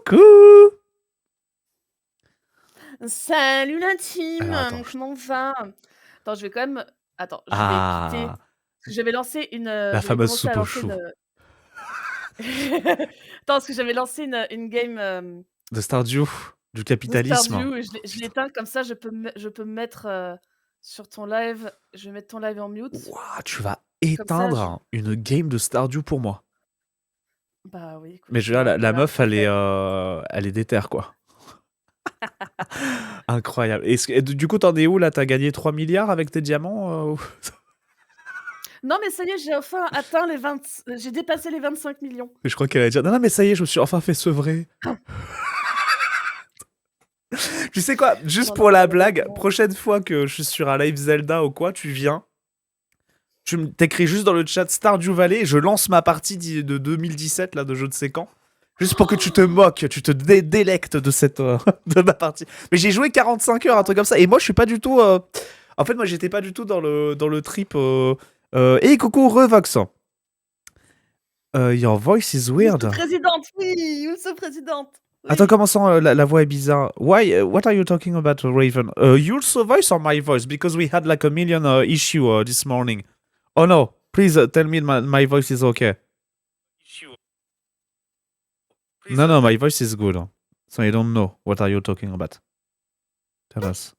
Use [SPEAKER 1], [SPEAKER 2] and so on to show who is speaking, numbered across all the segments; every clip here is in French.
[SPEAKER 1] Coucou!
[SPEAKER 2] Salut la team,
[SPEAKER 1] Alors attends,
[SPEAKER 2] comment va? Attends, je vais quand même attends, je vais quitter
[SPEAKER 1] ah!
[SPEAKER 2] parce que j'avais lancé
[SPEAKER 1] La
[SPEAKER 2] je vais
[SPEAKER 1] fameuse
[SPEAKER 2] commencer à
[SPEAKER 1] soupe aux
[SPEAKER 2] lancer
[SPEAKER 1] choux
[SPEAKER 2] attends, parce que j'avais lancé une game,
[SPEAKER 1] de Stardew, du
[SPEAKER 2] de
[SPEAKER 1] capitalisme.
[SPEAKER 2] Stardew et je
[SPEAKER 1] Putain.
[SPEAKER 2] l'éteins comme ça je peux me mettre, sur ton live. Je vais mettre ton live en mute.
[SPEAKER 1] Wouah, tu vas
[SPEAKER 2] Comme ça je
[SPEAKER 1] éteindre une game de Stardew pour moi.
[SPEAKER 2] bah oui, écoute,
[SPEAKER 1] Mais je
[SPEAKER 2] tu
[SPEAKER 1] veux dire,
[SPEAKER 2] vois?
[SPEAKER 1] la
[SPEAKER 2] Voilà,
[SPEAKER 1] meuf,
[SPEAKER 2] parfait.
[SPEAKER 1] elle est déter, quoi. Incroyable. Et du coup, tu en es où là? Tu as gagné 3 000 000 000 avec tes diamants, ou
[SPEAKER 2] Non, mais ça y est, j'ai enfin atteint j'ai dépassé les 25 millions.
[SPEAKER 1] je crois qu'elle allait dire: «Non, non, mais ça y est, je me suis enfin fait sevrer». Tu sais quoi? Juste
[SPEAKER 2] Non,
[SPEAKER 1] pour
[SPEAKER 2] non,
[SPEAKER 1] la blague,
[SPEAKER 2] malheureusement.
[SPEAKER 1] prochaine fois que je suis sur un live Zelda ou quoi, tu viens, t'écris juste dans le chat Stardew Valley, je lance ma partie de 2017, là, de je ne sais quand. Juste pour que tu te moques, tu te délectes de cette de ma partie. Mais j'ai joué 45 heures, un truc comme ça. Et moi, je suis pas du tout. En fait, moi, j'étais pas du tout dans le trip. Hey, coucou, Revox. Your voice is
[SPEAKER 2] Youssou
[SPEAKER 1] weird.
[SPEAKER 2] présidente, oui, Youssou présidente,
[SPEAKER 1] Attends,
[SPEAKER 2] oui.
[SPEAKER 1] comment ça, la voix est bizarre? Why? What are you talking about, Raven? Your voice or my voice? Because we had like a million issue this morning. Oh no! Please tell me my voice is okay. No, no, my voice is good. So I don't know. What are you talking about? Tell us.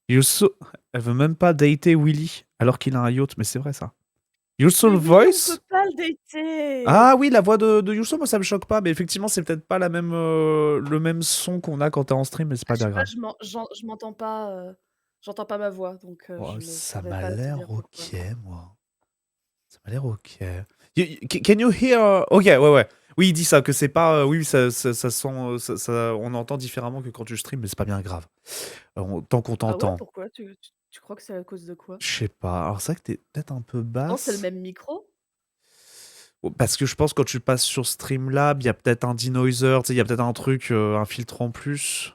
[SPEAKER 1] Elle veut même pas dater Willy alors qu'il a un yacht, mais c'est vrai ça.
[SPEAKER 2] Mais
[SPEAKER 1] Yusul
[SPEAKER 2] Willy, on peut
[SPEAKER 1] Voice?
[SPEAKER 2] pas le dater.
[SPEAKER 1] Ah oui, la voix de Yusul, moi ça me choque pas, mais effectivement, c'est peut-être pas le même son qu'on a quand t'es en stream, mais c'est
[SPEAKER 2] Ah,
[SPEAKER 1] pas
[SPEAKER 2] je sais
[SPEAKER 1] bien
[SPEAKER 2] pas,
[SPEAKER 1] grave.
[SPEAKER 2] je m'entends pas, j'entends pas ma voix, donc
[SPEAKER 1] Oh,
[SPEAKER 2] je ne
[SPEAKER 1] ça
[SPEAKER 2] saurais
[SPEAKER 1] m'a
[SPEAKER 2] pas te
[SPEAKER 1] l'air
[SPEAKER 2] dire pourquoi.
[SPEAKER 1] ok, moi. Ça m'a l'air ok. Can you hear? Ok, ouais, ouais. Oui, il dit ça, que c'est pas. Oui, ça sent. On entend différemment que quand tu stream, mais c'est pas bien grave. Tant qu'on
[SPEAKER 2] Ah ouais,
[SPEAKER 1] t'entend.
[SPEAKER 2] pourquoi? Tu crois que c'est à cause de quoi?
[SPEAKER 1] Je sais pas. Alors, c'est vrai que t'es peut-être un peu
[SPEAKER 2] Pourtant, c'est le
[SPEAKER 1] basse.
[SPEAKER 2] même micro.
[SPEAKER 1] Parce que je pense que quand tu passes sur Streamlab, il y a peut-être un denoiser, tu sais, il y a peut-être un truc, un filtre en plus.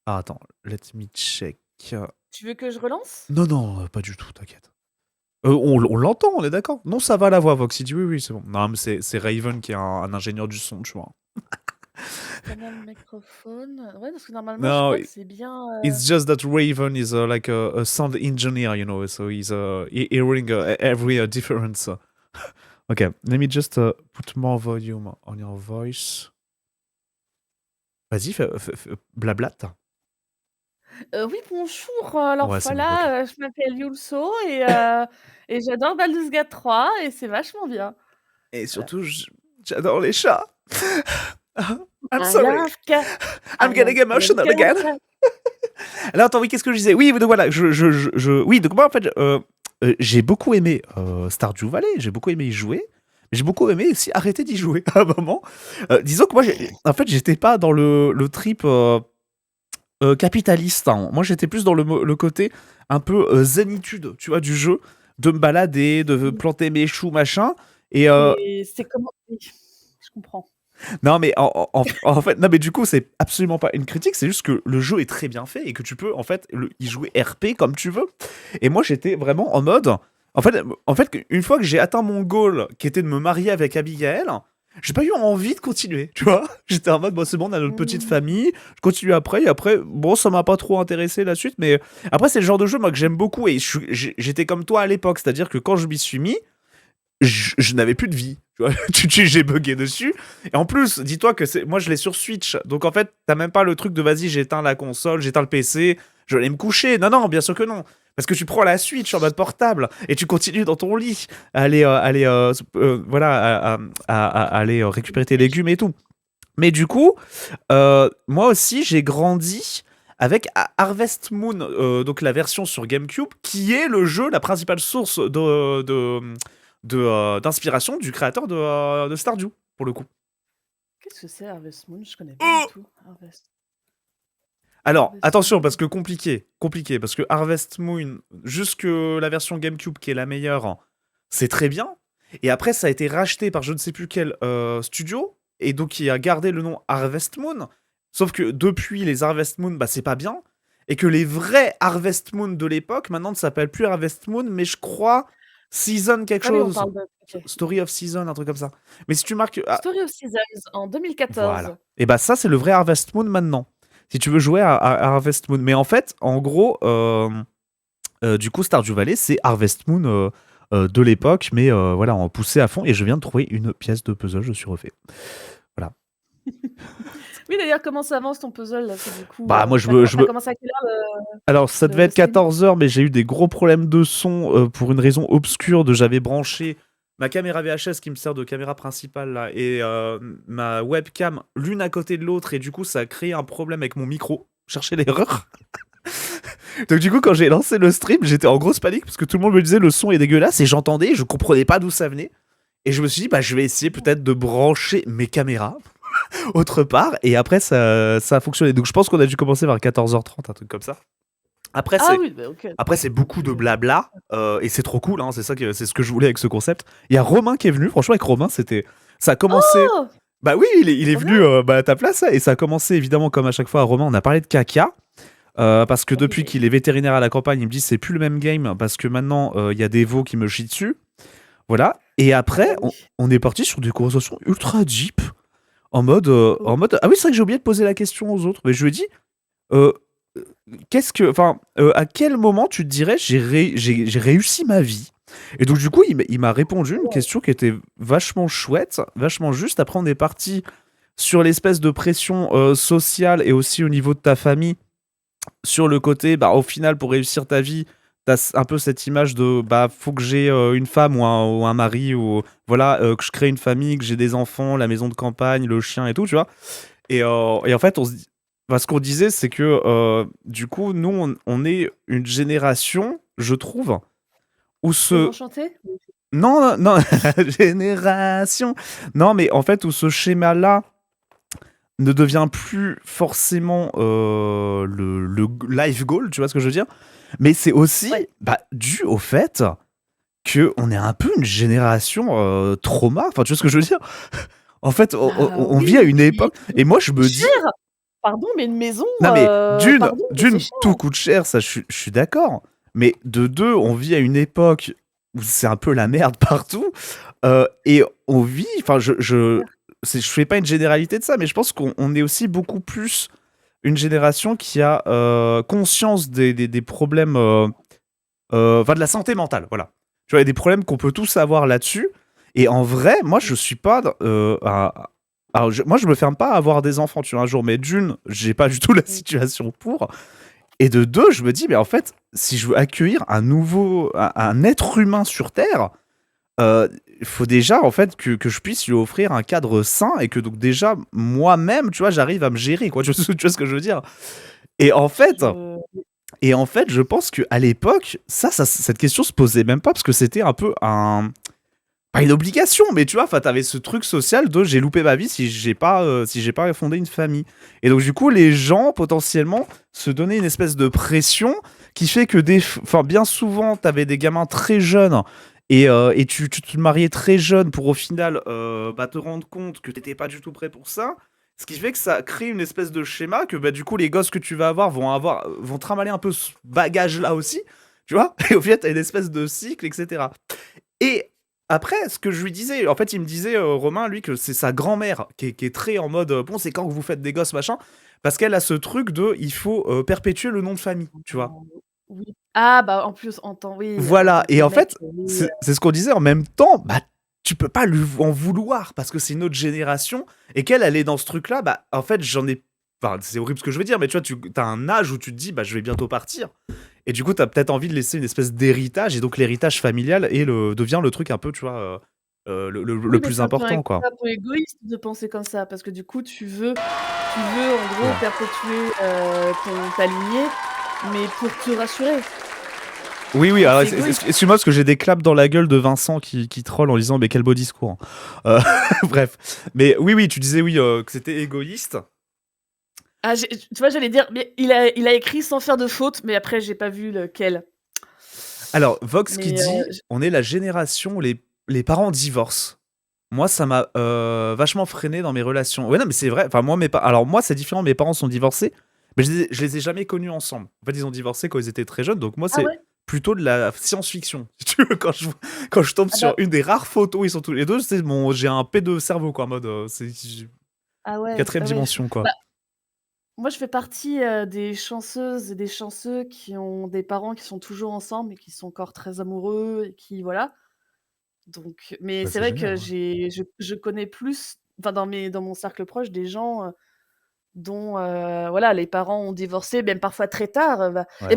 [SPEAKER 1] Ah, attends, let me check.
[SPEAKER 2] Tu veux que je relance?
[SPEAKER 1] Non, non, pas du tout, t'inquiète. On l'entend, on est d'accord. Non, ça va la voix, Vox. Il dit oui, oui, c'est bon. Non, mais c'est Raven qui est un ingénieur du son, tu vois.
[SPEAKER 2] Canal microphone. Ouais, parce que normalement, je
[SPEAKER 1] No,
[SPEAKER 2] crois que c'est bien,
[SPEAKER 1] it's just that Raven is like a sound engineer, you know, so he's hearing every difference. Okay, let me just put more volume on your voice. Vas-y, blablate.
[SPEAKER 2] Oui, bonjour, alors
[SPEAKER 1] Ouais, c'est mieux, ok.
[SPEAKER 2] voilà, je m'appelle Youlso et j'adore Baldur's Gate 3 et c'est vachement bien.
[SPEAKER 1] Et
[SPEAKER 2] Voilà.
[SPEAKER 1] surtout, j'adore les chats. I'm
[SPEAKER 2] I
[SPEAKER 1] sorry.
[SPEAKER 2] love cat,
[SPEAKER 1] I'm
[SPEAKER 2] I love
[SPEAKER 1] getting
[SPEAKER 2] kitty
[SPEAKER 1] emotional again.
[SPEAKER 2] cat.
[SPEAKER 1] Alors, attends, oui, qu'est-ce que je disais? Oui, donc voilà, oui, donc moi, en fait, j'ai beaucoup aimé Stardew Valley, j'ai beaucoup aimé y jouer, mais j'ai beaucoup aimé aussi arrêter d'y jouer à un moment. Disons que moi, en fait, j'étais pas dans le trip capitaliste, hein. Moi, j'étais plus dans le côté un peu zénitude, tu vois, du jeu, de me balader, de
[SPEAKER 2] Oui,
[SPEAKER 1] planter mes choux, machin. Et
[SPEAKER 2] c'est comment oui, je comprends.
[SPEAKER 1] non, mais en fait, non, mais du coup, c'est absolument pas une critique, c'est juste que le jeu est très bien fait et que tu peux, en fait, y jouer RP comme tu veux. Et moi, j'étais vraiment en mode. En fait, une fois que j'ai atteint mon goal, qui était de me marier avec Abigail, j'ai pas eu envie de continuer, tu vois. J'étais en mode, bon, c'est bon, on a notre petite
[SPEAKER 2] Mmh.
[SPEAKER 1] famille, je continue après, et après, bon, ça m'a pas trop intéressé la suite, mais après, c'est le genre de jeu, moi, que j'aime beaucoup, et j'étais comme toi à l'époque, c'est-à-dire que quand je m'y suis mis, je n'avais plus de vie. Tu vois, j'ai bugué dessus. Et en plus, dis-toi que moi je l'ai sur Switch. Donc en fait, t'as même pas le truc de vas-y, j'éteins la console, j'éteins le PC, je vais aller me coucher. Non, non, bien sûr que non. Parce que tu prends la Switch en mode portable et tu continues dans ton lit à voilà, à aller récupérer tes légumes et tout. Mais du coup, moi aussi, j'ai grandi avec Harvest Moon, donc la version sur GameCube, qui est le jeu, la principale source d'inspiration du créateur de Stardew, pour le coup.
[SPEAKER 2] Qu'est-ce que c'est Harvest Moon? Je connais pas du tout.
[SPEAKER 1] Alors,
[SPEAKER 2] Harvest
[SPEAKER 1] attention, parce
[SPEAKER 2] Moon.
[SPEAKER 1] que compliqué, parce que Harvest Moon, jusque la version GameCube qui est la meilleure, c'est très bien. Et après, ça a été racheté par je ne sais plus quel studio, et donc qui a gardé le nom Harvest Moon. Sauf que depuis les Harvest Moon, bah c'est pas bien. Et que les vrais Harvest Moon de l'époque, maintenant ne s'appellent plus Harvest Moon, mais je crois. Season quelque
[SPEAKER 2] Ah oui, on
[SPEAKER 1] chose.
[SPEAKER 2] parle de OK.
[SPEAKER 1] Story of Season, un truc comme ça. Mais si tu marques.
[SPEAKER 2] Story of Seasons en 2014.
[SPEAKER 1] Voilà. Et bah ça, c'est le vrai Harvest Moon maintenant. Si tu veux jouer à Harvest Moon. Mais en fait, en gros, du coup, Stardew Valley, c'est Harvest Moon de l'époque, mais voilà, en poussé à fond. Et je viens de trouver une pièce de puzzle, je suis refait. Voilà.
[SPEAKER 2] Oui, d'ailleurs, comment ça avance ton puzzle là? Parce que du coup,
[SPEAKER 1] Bah, moi,
[SPEAKER 2] tu as commencé à quelle heure
[SPEAKER 1] Alors, ça devait
[SPEAKER 2] le
[SPEAKER 1] être
[SPEAKER 2] stream?
[SPEAKER 1] 14h, mais j'ai eu des gros problèmes de son pour une raison obscure de j'avais branché ma caméra VHS qui me sert de caméra principale là et ma webcam l'une à côté de l'autre et du coup ça a créé un problème avec mon micro. Chercher l'erreur. Donc du coup quand j'ai lancé le stream j'étais en grosse panique parce que tout le monde me disait le son est dégueulasse et j'entendais, je comprenais pas d'où ça venait. Et je me suis dit bah je vais essayer peut-être de brancher mes caméras autre part et après ça a fonctionné. Donc je pense qu'on a dû commencer vers 14h30, un truc comme ça. Après
[SPEAKER 2] Ah
[SPEAKER 1] c'est
[SPEAKER 2] oui, bah, OK.
[SPEAKER 1] Après, c'est beaucoup de blabla et c'est trop cool. Hein, c'est ce que je voulais avec ce concept. Il y a Romain qui est venu. Franchement, avec Romain, ça a commencé.
[SPEAKER 2] Oh!
[SPEAKER 1] Bah oui, il est
[SPEAKER 2] Trop
[SPEAKER 1] venu à ta place et ça a commencé évidemment comme à chaque fois. À Romain, on a parlé de caca parce que depuis
[SPEAKER 2] Oui.
[SPEAKER 1] qu'il est vétérinaire à la campagne, il me dit c'est plus le même game parce que maintenant il y a des veaux qui me chient dessus. Voilà. Et après,
[SPEAKER 2] Oui.
[SPEAKER 1] on est parti sur des conversations ultra deep
[SPEAKER 2] Oh.
[SPEAKER 1] ah oui, c'est vrai que j'ai oublié de poser la question aux autres, mais je lui ai dit. euh, à quel moment tu te dirais j'ai réussi ma vie? Et donc du coup, il m'a répondu une question qui était vachement chouette, vachement juste. Après, on est parti sur l'espèce de pression sociale et aussi au niveau de ta famille, sur le côté, bah au final, pour réussir ta vie, t'as un peu cette image de, bah faut que j'ai une femme ou un mari ou voilà, que je crée une famille, que j'ai des enfants, la maison de campagne, le chien et tout, tu vois. Et en fait, ce qu'on disait, c'est que du coup, nous, on est une génération, je trouve, où ce.
[SPEAKER 2] Désenchanté?
[SPEAKER 1] Non, non, génération. Non, mais en fait, où ce schéma-là ne devient plus forcément le life goal, tu vois ce que je veux dire? Mais c'est aussi
[SPEAKER 2] Ouais.
[SPEAKER 1] bah, dû au fait qu'on est un peu une génération trauma. Enfin, tu vois ce que je veux dire? En fait, on vit à
[SPEAKER 2] Oui,
[SPEAKER 1] une
[SPEAKER 2] puis
[SPEAKER 1] époque. Et moi, je
[SPEAKER 2] c'est
[SPEAKER 1] me dis.
[SPEAKER 2] cher! Pardon, mais une maison,
[SPEAKER 1] Non mais
[SPEAKER 2] pardon, mais c'est cher.
[SPEAKER 1] tout coûte cher, ça je suis d'accord. Mais de deux, on vit à une époque où c'est un peu la merde partout. Et on vit, enfin je fais pas une généralité de ça, mais je pense qu'on est aussi beaucoup plus une génération qui a conscience des problèmes, enfin de la santé mentale, voilà. Tu vois, il y a des problèmes qu'on peut tous avoir là-dessus. Et en vrai, moi je suis pas alors, moi, je me ferme pas à avoir des enfants, tu vois, un jour. Mais d'une, j'ai pas du tout la
[SPEAKER 2] Mmh.
[SPEAKER 1] situation pour. Et de deux, je me dis, mais en fait, si je veux accueillir un être humain sur Terre, il faut déjà, en fait, que je puisse lui offrir un cadre sain et que donc déjà, moi-même, tu vois, j'arrive à me gérer, quoi. Tu vois ce que je veux dire? Et en fait,
[SPEAKER 2] Je
[SPEAKER 1] je pense qu'à l'époque, cette question se posait même pas parce que c'était un peu pas une obligation, mais tu vois, enfin, t'avais ce truc social de j'ai loupé ma vie si j'ai pas fondé une famille. Et donc du coup, les gens potentiellement se donnaient une espèce de pression qui fait que enfin, bien souvent, t'avais des gamins très jeunes et tu te mariais très jeune pour au final bah, te rendre compte que t'étais pas du tout prêt pour ça. Ce qui fait que ça crée une espèce de schéma que bah, du coup, les gosses que tu vas avoir vont trimballer un peu ce bagage là aussi, tu vois. Et au final, t'as une espèce de cycle, etc. Et après, ce que je lui disais, en fait, il me disait, Romain, lui, que c'est sa grand-mère qui est très en mode, bon, c'est quand que vous faites des gosses, machin, parce qu'elle a ce truc de, il faut perpétuer le nom de famille, tu vois.
[SPEAKER 2] Oui. Ah bah, en plus, oui, en
[SPEAKER 1] Voilà,
[SPEAKER 2] tant que
[SPEAKER 1] et en
[SPEAKER 2] mec,
[SPEAKER 1] fait,
[SPEAKER 2] oui,
[SPEAKER 1] c'est ce qu'on disait en même temps, bah, tu peux pas lui en vouloir, parce que c'est une autre génération, et qu'elle, elle est dans ce truc-là, bah, en fait, enfin, c'est horrible ce que je veux dire, mais tu vois, t'as un âge où tu te dis, bah, je vais bientôt partir. Et du coup, t'as peut-être envie de laisser une espèce d'héritage, et donc l'héritage familial devient le truc un peu, tu vois, le
[SPEAKER 2] oui, mais
[SPEAKER 1] plus important, quoi.
[SPEAKER 2] c'est un peu égoïste de penser comme ça, parce que du coup, tu veux en gros
[SPEAKER 1] Oula.
[SPEAKER 2] perpétuer, ta lignée, mais pour te rassurer.
[SPEAKER 1] Oui, oui,
[SPEAKER 2] Et
[SPEAKER 1] alors
[SPEAKER 2] c'est égoïste.
[SPEAKER 1] excuse-moi parce que j'ai des claps dans la gueule de Vincent qui troll en disant mais quel beau discours. Bref. Mais oui, oui, tu disais oui que c'était égoïste.
[SPEAKER 2] Ah, tu vois, j'allais dire, mais il a écrit sans faire de faute, mais après j'ai pas vu lequel.
[SPEAKER 1] Alors, Vox qui
[SPEAKER 2] Mais,
[SPEAKER 1] dit
[SPEAKER 2] j
[SPEAKER 1] on est la génération où les parents divorcent. Moi, ça m'a vachement freiné dans mes relations. Ouais, non, mais c'est vrai. Enfin, alors, moi, c'est différent. Mes parents sont divorcés, mais je les ai jamais connus ensemble. En fait, ils ont divorcé quand ils étaient très jeunes. Donc, moi,
[SPEAKER 2] ah
[SPEAKER 1] c'est
[SPEAKER 2] ouais?
[SPEAKER 1] plutôt de la science-fiction. Si tu veux, quand je tombe
[SPEAKER 2] Ah
[SPEAKER 1] sur
[SPEAKER 2] bah
[SPEAKER 1] une des rares photos, ils sont tous les deux, j'ai un P de cerveau, quoi, en mode, c'est
[SPEAKER 2] ah ouais,
[SPEAKER 1] quatrième
[SPEAKER 2] ah ouais, je
[SPEAKER 1] dimension, quoi.
[SPEAKER 2] bah, moi je fais partie, des chanceuses et des chanceux qui ont des parents qui sont toujours ensemble et qui sont encore très amoureux et qui voilà. Donc mais
[SPEAKER 1] Bah,
[SPEAKER 2] c'est
[SPEAKER 1] c'est
[SPEAKER 2] vrai
[SPEAKER 1] génial,
[SPEAKER 2] que
[SPEAKER 1] ouais.
[SPEAKER 2] je connais plus, enfin dans mon cercle proche des gens, dont, voilà, les parents ont divorcé, même parfois très tard,
[SPEAKER 1] Ouais.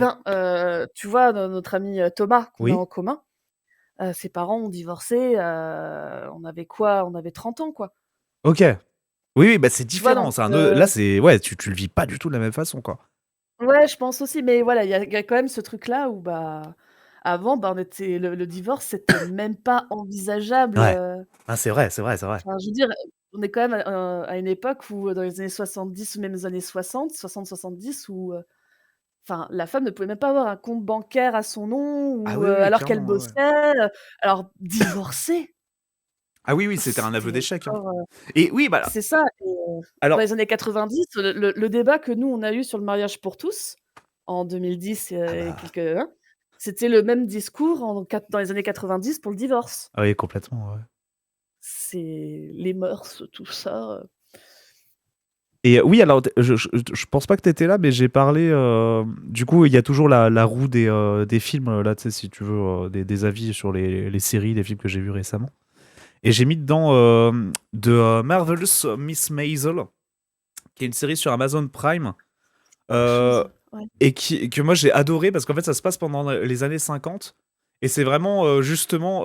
[SPEAKER 2] tu vois, notre ami, Thomas qu'on a
[SPEAKER 1] Oui?
[SPEAKER 2] en commun, ses parents ont divorcé, on avait quoi? On avait 30 ans, quoi.
[SPEAKER 1] OK. Oui, oui, bah, c'est
[SPEAKER 2] Tu vois?
[SPEAKER 1] différent,
[SPEAKER 2] Donc,
[SPEAKER 1] c'est là, c'est ouais, tu le vis pas du tout de la même façon, quoi.
[SPEAKER 2] ouais, je pense aussi, mais voilà, il y a quand même ce truc-là où, bah, avant, bah, on était le divorce, c'était même pas envisageable,
[SPEAKER 1] Ouais. Ah, c'est vrai, c'est vrai, c'est vrai.
[SPEAKER 2] enfin, je veux dire, on est quand même à une époque où, dans les années 70 ou même les années 60-70 où, enfin, la femme ne pouvait même pas avoir un compte bancaire à son nom
[SPEAKER 1] Ah
[SPEAKER 2] ou,
[SPEAKER 1] oui, oui,
[SPEAKER 2] alors qu'elle
[SPEAKER 1] clairement, ouais, ouais.
[SPEAKER 2] bossait, alors divorcer,
[SPEAKER 1] Ah oui, oui, c'était un aveu
[SPEAKER 2] c'était
[SPEAKER 1] d'échec, hein.
[SPEAKER 2] encore,
[SPEAKER 1] Et oui, bah,
[SPEAKER 2] c'est ça et dans
[SPEAKER 1] alors
[SPEAKER 2] les années 90, le débat que nous, on a eu sur le mariage pour tous, en 2010
[SPEAKER 1] ah
[SPEAKER 2] et
[SPEAKER 1] bah,
[SPEAKER 2] quelques c'était le même discours dans les années 90 pour le divorce.
[SPEAKER 1] ah oui, complètement, ouais.
[SPEAKER 2] C'est les mœurs, tout ça,
[SPEAKER 1] Et oui, alors je pense pas que t'étais là, mais j'ai parlé. Du coup, il y a toujours la roue des films, là, tu sais, si tu veux, des avis sur les séries, les films que j'ai vus récemment. Et j'ai mis dedans Marvelous Miss Maisel, qui est une série sur Amazon Prime.
[SPEAKER 2] quelque
[SPEAKER 1] euh,
[SPEAKER 2] chose, ouais.
[SPEAKER 1] et que moi j'ai adoré parce qu'en fait ça se passe pendant les années 50 et c'est vraiment justement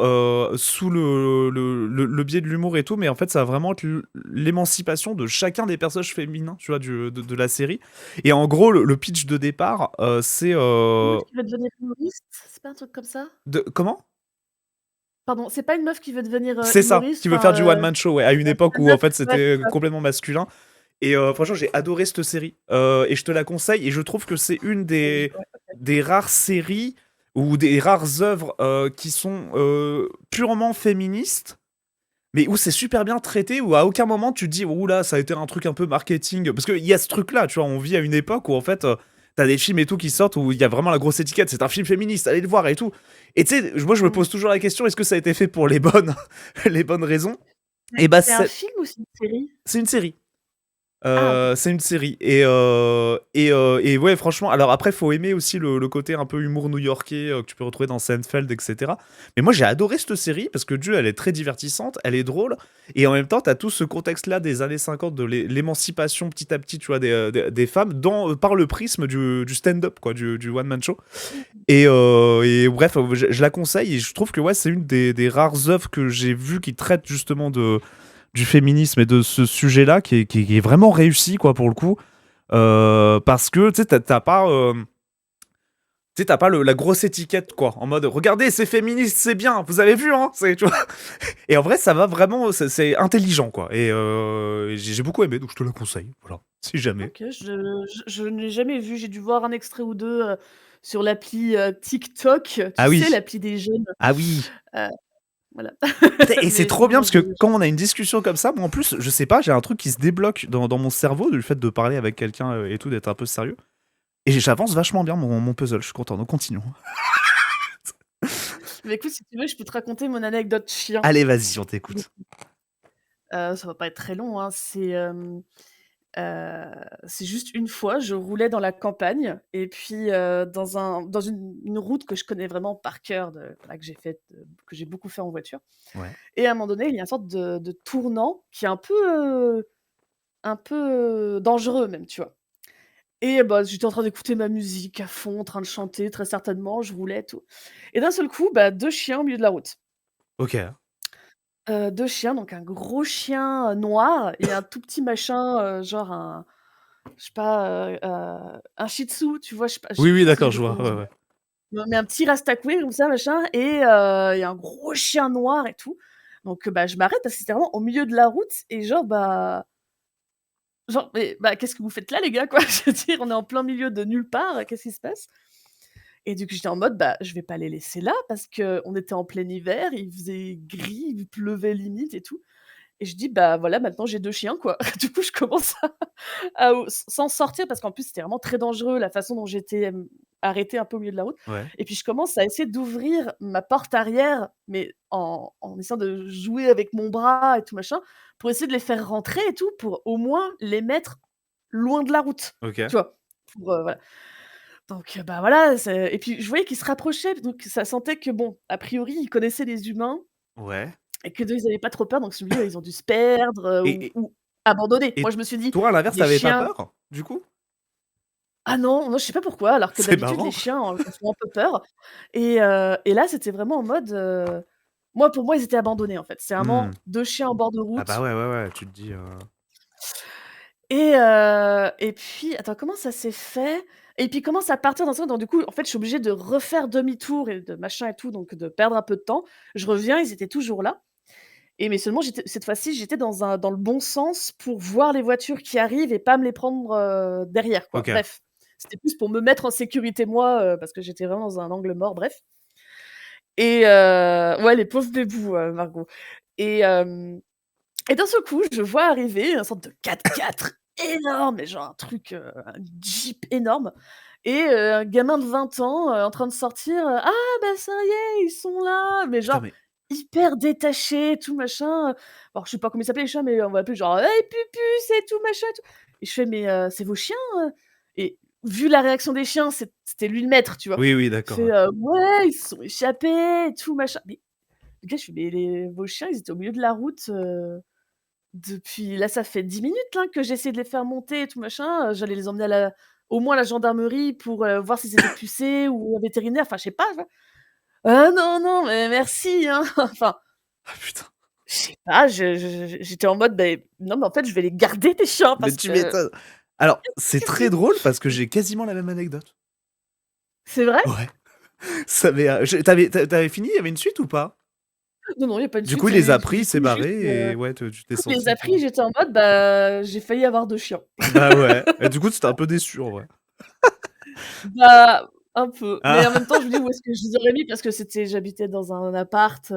[SPEAKER 1] sous le biais de l'humour et tout, mais en fait ça va vraiment être l'émancipation de chacun des personnages féminins, tu vois, de la série. Et en gros le pitch de départ c'est
[SPEAKER 2] Une meuf qui veut devenir humoriste, c'est pas un truc comme ça?
[SPEAKER 1] comment
[SPEAKER 2] Pardon, c'est pas une meuf qui veut devenir,
[SPEAKER 1] c'est ça,
[SPEAKER 2] humoriste,
[SPEAKER 1] qui veut faire
[SPEAKER 2] enfin,
[SPEAKER 1] du one man show, ouais, à une époque
[SPEAKER 2] une
[SPEAKER 1] où en
[SPEAKER 2] meuf
[SPEAKER 1] fait
[SPEAKER 2] ouais,
[SPEAKER 1] c'était
[SPEAKER 2] c'est ça.
[SPEAKER 1] complètement masculin. Et franchement, j'ai adoré cette série. Et je te la conseille. Et je trouve que c'est une
[SPEAKER 2] Ouais, OK.
[SPEAKER 1] des rares séries ou des rares œuvres qui sont purement féministes, mais où c'est super bien traité, où à aucun moment tu te dis, ouh là, ça a été un truc un peu marketing. Parce qu'il y a ce truc-là, tu vois, on vit à une époque où en fait, t'as des films et tout qui sortent où il y a vraiment la grosse étiquette, c'est un film féministe, allez le voir et tout. Et tu sais, moi je me
[SPEAKER 2] Mmh.
[SPEAKER 1] pose toujours la question, est-ce que ça a été fait pour les bonnes, les bonnes raisons?
[SPEAKER 2] Mais
[SPEAKER 1] Et bah,
[SPEAKER 2] c'est un film ou c'est une série?
[SPEAKER 1] c'est une série.
[SPEAKER 2] Ah OK.
[SPEAKER 1] C'est une série et ouais franchement alors après faut aimer aussi le côté un peu humour new-yorkais que tu peux retrouver dans Seinfeld etc. Mais moi j'ai adoré cette série parce que Dieu elle est très divertissante, elle est drôle et en même temps t'as tout ce contexte là des années 50 de l'émancipation petit à petit tu vois des femmes par le prisme du stand-up quoi du one man show et bref je la conseille et je trouve que ouais c'est une des rares œuvres que j'ai vues qui traitent justement du féminisme et de ce sujet-là qui est vraiment réussi, quoi, pour le coup. Parce que, tu sais, t'as pas la grosse étiquette, quoi, en mode, regardez, c'est féministe, c'est bien, vous avez vu, hein, tu vois. Et en vrai, ça va vraiment, c'est intelligent, quoi. Et j'ai beaucoup aimé, donc je te le conseille, voilà, si jamais.
[SPEAKER 2] OK, je ne l'ai jamais vu. J'ai dû voir un extrait ou 2 sur l'appli, TikTok, tu
[SPEAKER 1] Ah
[SPEAKER 2] sais,
[SPEAKER 1] oui,
[SPEAKER 2] l'appli des jeunes,
[SPEAKER 1] ah oui.
[SPEAKER 2] heu, voilà.
[SPEAKER 1] Et c'est
[SPEAKER 2] Mais
[SPEAKER 1] trop bien
[SPEAKER 2] sinon
[SPEAKER 1] parce que quand on a une discussion comme ça, moi en plus, je sais pas, j'ai un truc qui se débloque dans mon cerveau du fait de parler avec quelqu'un et tout, d'être un peu sérieux. Et j'avance vachement bien mon puzzle, je suis content, donc continuons.
[SPEAKER 2] mais écoute, si tu veux, je peux te raconter mon anecdote chien.
[SPEAKER 1] Allez, vas-y, on
[SPEAKER 2] Du
[SPEAKER 1] t'écoute.
[SPEAKER 2] ça va pas être très long, hein. C'est juste une fois, je roulais dans la campagne et puis, dans une route que je connais vraiment par cœur voilà, que j'ai beaucoup fait en voiture
[SPEAKER 1] Ouais.
[SPEAKER 2] et à un moment donné, il y a une sorte de tournant qui est un peu, dangereux même, tu vois? Et bah, j'étais en train d'écouter ma musique à fond, en train de chanter très certainement, je roulais et tout et d'un seul coup, bah, 2 chiens au milieu de la route.
[SPEAKER 1] OK.
[SPEAKER 2] 2 chiens, donc un gros chien, noir et un tout petit machin, genre un je sais pas, un shih tzu, tu vois? Je
[SPEAKER 1] Oui,
[SPEAKER 2] sais
[SPEAKER 1] oui,
[SPEAKER 2] plus si
[SPEAKER 1] d'accord,
[SPEAKER 2] je
[SPEAKER 1] je vois.
[SPEAKER 2] comment
[SPEAKER 1] Ouais,
[SPEAKER 2] dire.
[SPEAKER 1] ouais.
[SPEAKER 2] Mais un petit rastaquoué comme ça machin et un gros chien noir et tout. Donc bah, je m'arrête parce que c'était vraiment au milieu de la route et genre: «Mais bah, qu'est-ce que vous faites là les gars, quoi?» Je veux dire, on est en plein milieu de nulle part, qu'est-ce qui se passe? Et du coup, j'étais en mode: «Bah, je vais pas les laisser là» parce qu'on était en plein hiver, il faisait gris, il pleuvait limite et tout et je dis: «Bah, voilà, maintenant j'ai 2 chiens, quoi». Du coup, je commence à s'en sortir parce qu'en plus, c'était vraiment très dangereux la façon dont j'étais, arrêté un peu au milieu de la route
[SPEAKER 1] Ouais.
[SPEAKER 2] et puis je commence à essayer d'ouvrir ma porte arrière, mais en essayant de jouer avec mon bras et tout machin, pour essayer de les faire rentrer et tout, pour au moins les mettre loin de la route,
[SPEAKER 1] OK.
[SPEAKER 2] tu vois? Pour, voilà. Donc bah, voilà, c'est et puis je voyais qu'ils se rapprochaient, donc ça sentait que bon, a priori, ils connaissaient les humains
[SPEAKER 1] Ouais.
[SPEAKER 2] et que d'eux, ils avaient pas trop peur, donc je me dis: «Ils ont dû se perdre,
[SPEAKER 1] Et et
[SPEAKER 2] ou abandonner». Moi,
[SPEAKER 1] et
[SPEAKER 2] je me suis dit:
[SPEAKER 1] toi, à l'inverse,
[SPEAKER 2] «Des
[SPEAKER 1] tu pas
[SPEAKER 2] chiens».
[SPEAKER 1] peur, du coup?
[SPEAKER 2] Ah non, moi je sais pas pourquoi, alors que
[SPEAKER 1] C'est
[SPEAKER 2] d'habitude les
[SPEAKER 1] marrant.
[SPEAKER 2] chiens en font un peu peur et là c'était vraiment en mode, moi pour moi ils étaient abandonnés en fait. C'est vraiment
[SPEAKER 1] Mmh.
[SPEAKER 2] 2 chiens en bord de
[SPEAKER 1] Ah bah,
[SPEAKER 2] route
[SPEAKER 1] ouais, ouais, ouais, tu te dis,
[SPEAKER 2] et puis attends comment ça s'est fait? Et puis ils commencent à partir dans ce sens donc du coup en fait je suis obligée de refaire demi-tour et de machin et tout donc de perdre un peu de temps. Je reviens, ils étaient toujours là et mais seulement j'étais cette fois-ci j'étais dans le bon sens pour voir les voitures qui arrivent et pas me les prendre, derrière quoi.
[SPEAKER 1] OK.
[SPEAKER 2] Bref, c'était plus pour me mettre en sécurité moi, parce que j'étais vraiment dans un angle mort, bref ouais les pauvres bébous, Margot et d'un seul coup, je vois arriver une sorte de 4x4 énorme, mais genre un truc, un Jeep énorme un gamin de 20 ans, en train de sortir, «Ah bah ça y est, ils sont là!» mais
[SPEAKER 1] Putain,
[SPEAKER 2] genre
[SPEAKER 1] mais
[SPEAKER 2] hyper détaché tout machin, alors je sais pas comment il s'appelle les chiens, mais on va l'appeler genre: «Hey Pupus et tout machin et tout» et je fais: «Mais c'est vos chiens, et vu la réaction des chiens, c'était lui le maître, tu vois?
[SPEAKER 1] oui, oui,
[SPEAKER 2] Il
[SPEAKER 1] d'accord,
[SPEAKER 2] fait:
[SPEAKER 1] ouais.
[SPEAKER 2] «Ouais, ils se sont échappés et tout machin», mais le gars, je fais: «Mais vos chiens, ils étaient au milieu de la route, depuis là, ça fait 10 minutes là que j'essaie de les faire monter et tout machin, j'allais les emmener à la au moins à la gendarmerie pour, voir s'ils étaient pucés ou un vétérinaire, enfin je sais pas, tu vois? «Ah non, non, mais merci, hein!» enfin,
[SPEAKER 1] Ah putain,
[SPEAKER 2] je sais pas, j'étais en mode: «Beh, non, mais en fait, je vais les garder tes chiens
[SPEAKER 1] mais
[SPEAKER 2] parce
[SPEAKER 1] tu
[SPEAKER 2] que
[SPEAKER 1] m'étonnes. Alors, c'est
[SPEAKER 2] qu'est-ce que»
[SPEAKER 1] très drôle parce que j'ai quasiment la même anecdote.
[SPEAKER 2] c'est vrai?
[SPEAKER 1] Ouais, ça m'est, je tu fini? Il y avait une suite ou pas?
[SPEAKER 2] Non, non, il y a pas une
[SPEAKER 1] Du
[SPEAKER 2] suite,
[SPEAKER 1] coup, il les a
[SPEAKER 2] c'est
[SPEAKER 1] pris, il
[SPEAKER 2] du
[SPEAKER 1] s'est
[SPEAKER 2] coup juste,
[SPEAKER 1] barré et ouais, te tu t'es
[SPEAKER 2] il les
[SPEAKER 1] sentie
[SPEAKER 2] a
[SPEAKER 1] un peu
[SPEAKER 2] pris, j'étais en mode: «Bah, j'ai failli avoir 2 chiens».
[SPEAKER 1] bah, ouais et du coup, tu étais un peu déçu, en vrai.
[SPEAKER 2] Bah, un peu, mais en
[SPEAKER 1] Ah!
[SPEAKER 2] même temps, je me dis: «Où est-ce que je les aurais mis?» parce que j'habitais dans un appart,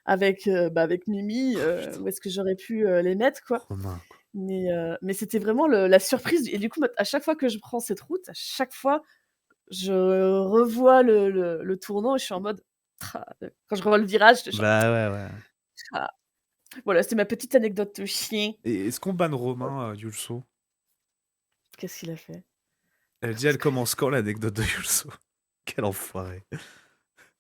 [SPEAKER 2] avec, bah, avec Mimi,
[SPEAKER 1] Oh putain,
[SPEAKER 2] où est-ce que j'aurais pu, les mettre, quoi?
[SPEAKER 1] Romain, quoi.
[SPEAKER 2] Mais c'était vraiment le la surprise et du coup, à chaque fois que je prends cette route, à chaque fois, je revois le tournant et je suis en mode: «Tra» quand je revois le virage, je suis genre:
[SPEAKER 1] Bah, ouais, ouais
[SPEAKER 2] «Tra». Voilà, c'était ma petite anecdote de chien.
[SPEAKER 1] et est-ce qu'on banne Romain, Yulso?
[SPEAKER 2] Qu'est-ce qu'il a fait?
[SPEAKER 1] Elle dit: «Elle commence quand l'anecdote de Yulso?» Quel enfoiré.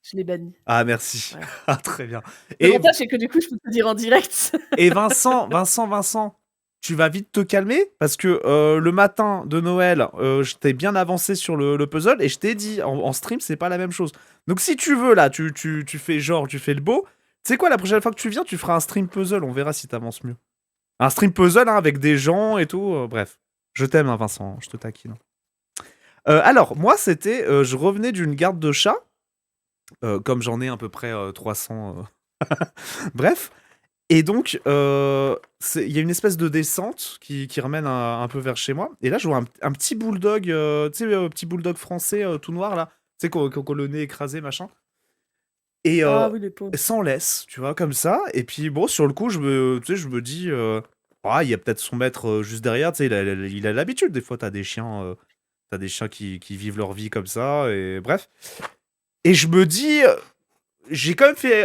[SPEAKER 2] Je l'ai banni,
[SPEAKER 1] Ah merci.
[SPEAKER 2] voilà.
[SPEAKER 1] Ah très bien et
[SPEAKER 2] L'avantage, c'est que du coup, je peux te le dire en direct.
[SPEAKER 1] et Vincent, tu vas vite te calmer parce que, le matin de Noël, je t'ai bien avancé sur le puzzle et je t'ai dit en stream, c'est pas la même chose. Donc si tu veux là, tu fais genre, tu fais le beau. Tu sais quoi? La prochaine fois que tu viens, tu feras un stream puzzle, on verra si tu avances mieux. Un stream puzzle, hein, avec des gens et tout, bref. Je t'aime, hein, Vincent, je te taquine. Alors moi, c'était, je revenais d'une garde de chat, comme j'en ai à peu près, 300, bref. Et donc, il y a une espèce de descente qui ramène un peu vers chez moi. Et là, je vois un petit bulldog, tu sais, petit bulldog français, tout noir, là. Tu sais, qu'on le nez écrasé, machin. Et
[SPEAKER 2] Ah oui, les pauvres.
[SPEAKER 1] sans laisse, tu vois, comme ça. Et puis, bon, sur le coup, tu sais, je me dis, ah, il y a peut-être son maître juste derrière. Tu sais, il a l'habitude. Des fois, t'as des chiens qui vivent leur vie comme ça. Et bref. Et je me dis, j'ai quand même fait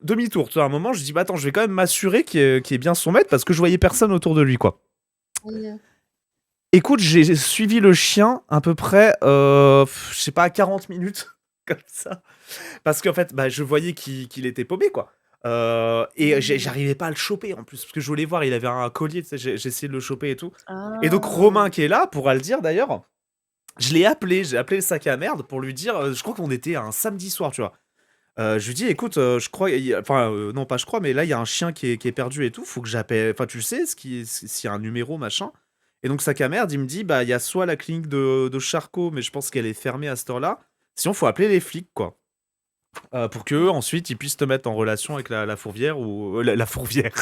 [SPEAKER 1] demi-tour. Tu vois, à un moment, je dis, bah attends, je vais quand même m'assurer qu'il y ait bien son maître parce que je voyais personne autour de lui, quoi.
[SPEAKER 2] Mmh.
[SPEAKER 1] Écoute, j'ai suivi le chien à peu près, je sais pas, 40 minutes, comme ça. Parce qu'en fait, bah, je voyais qu'il était paumé, quoi. Et
[SPEAKER 2] Mmh.
[SPEAKER 1] j'arrivais pas à le choper en plus, parce que je voulais voir, il avait un collier, tu sais, j'ai essayé de le choper et tout. Et donc,
[SPEAKER 2] Ah!
[SPEAKER 1] Romain qui est là, pourra le dire d'ailleurs, j'ai appelé le sac à merde pour lui dire, je crois qu'on était un samedi soir, tu vois. Je lui dis: «Écoute, je crois enfin, non pas je crois, mais là, il y a un chien qui est perdu et tout, faut que j'appelle enfin, tu sais s'il y a un numéro machin?» Et donc sac à merde, il me dit: «Bah, il y a soit la clinique de Charcot, mais je pense qu'elle est fermée à cette heure-là, sinon faut appeler les flics, quoi». Pour qu'eux, ensuite, ils puissent te mettre en relation avec la fourvière ou la fourvière,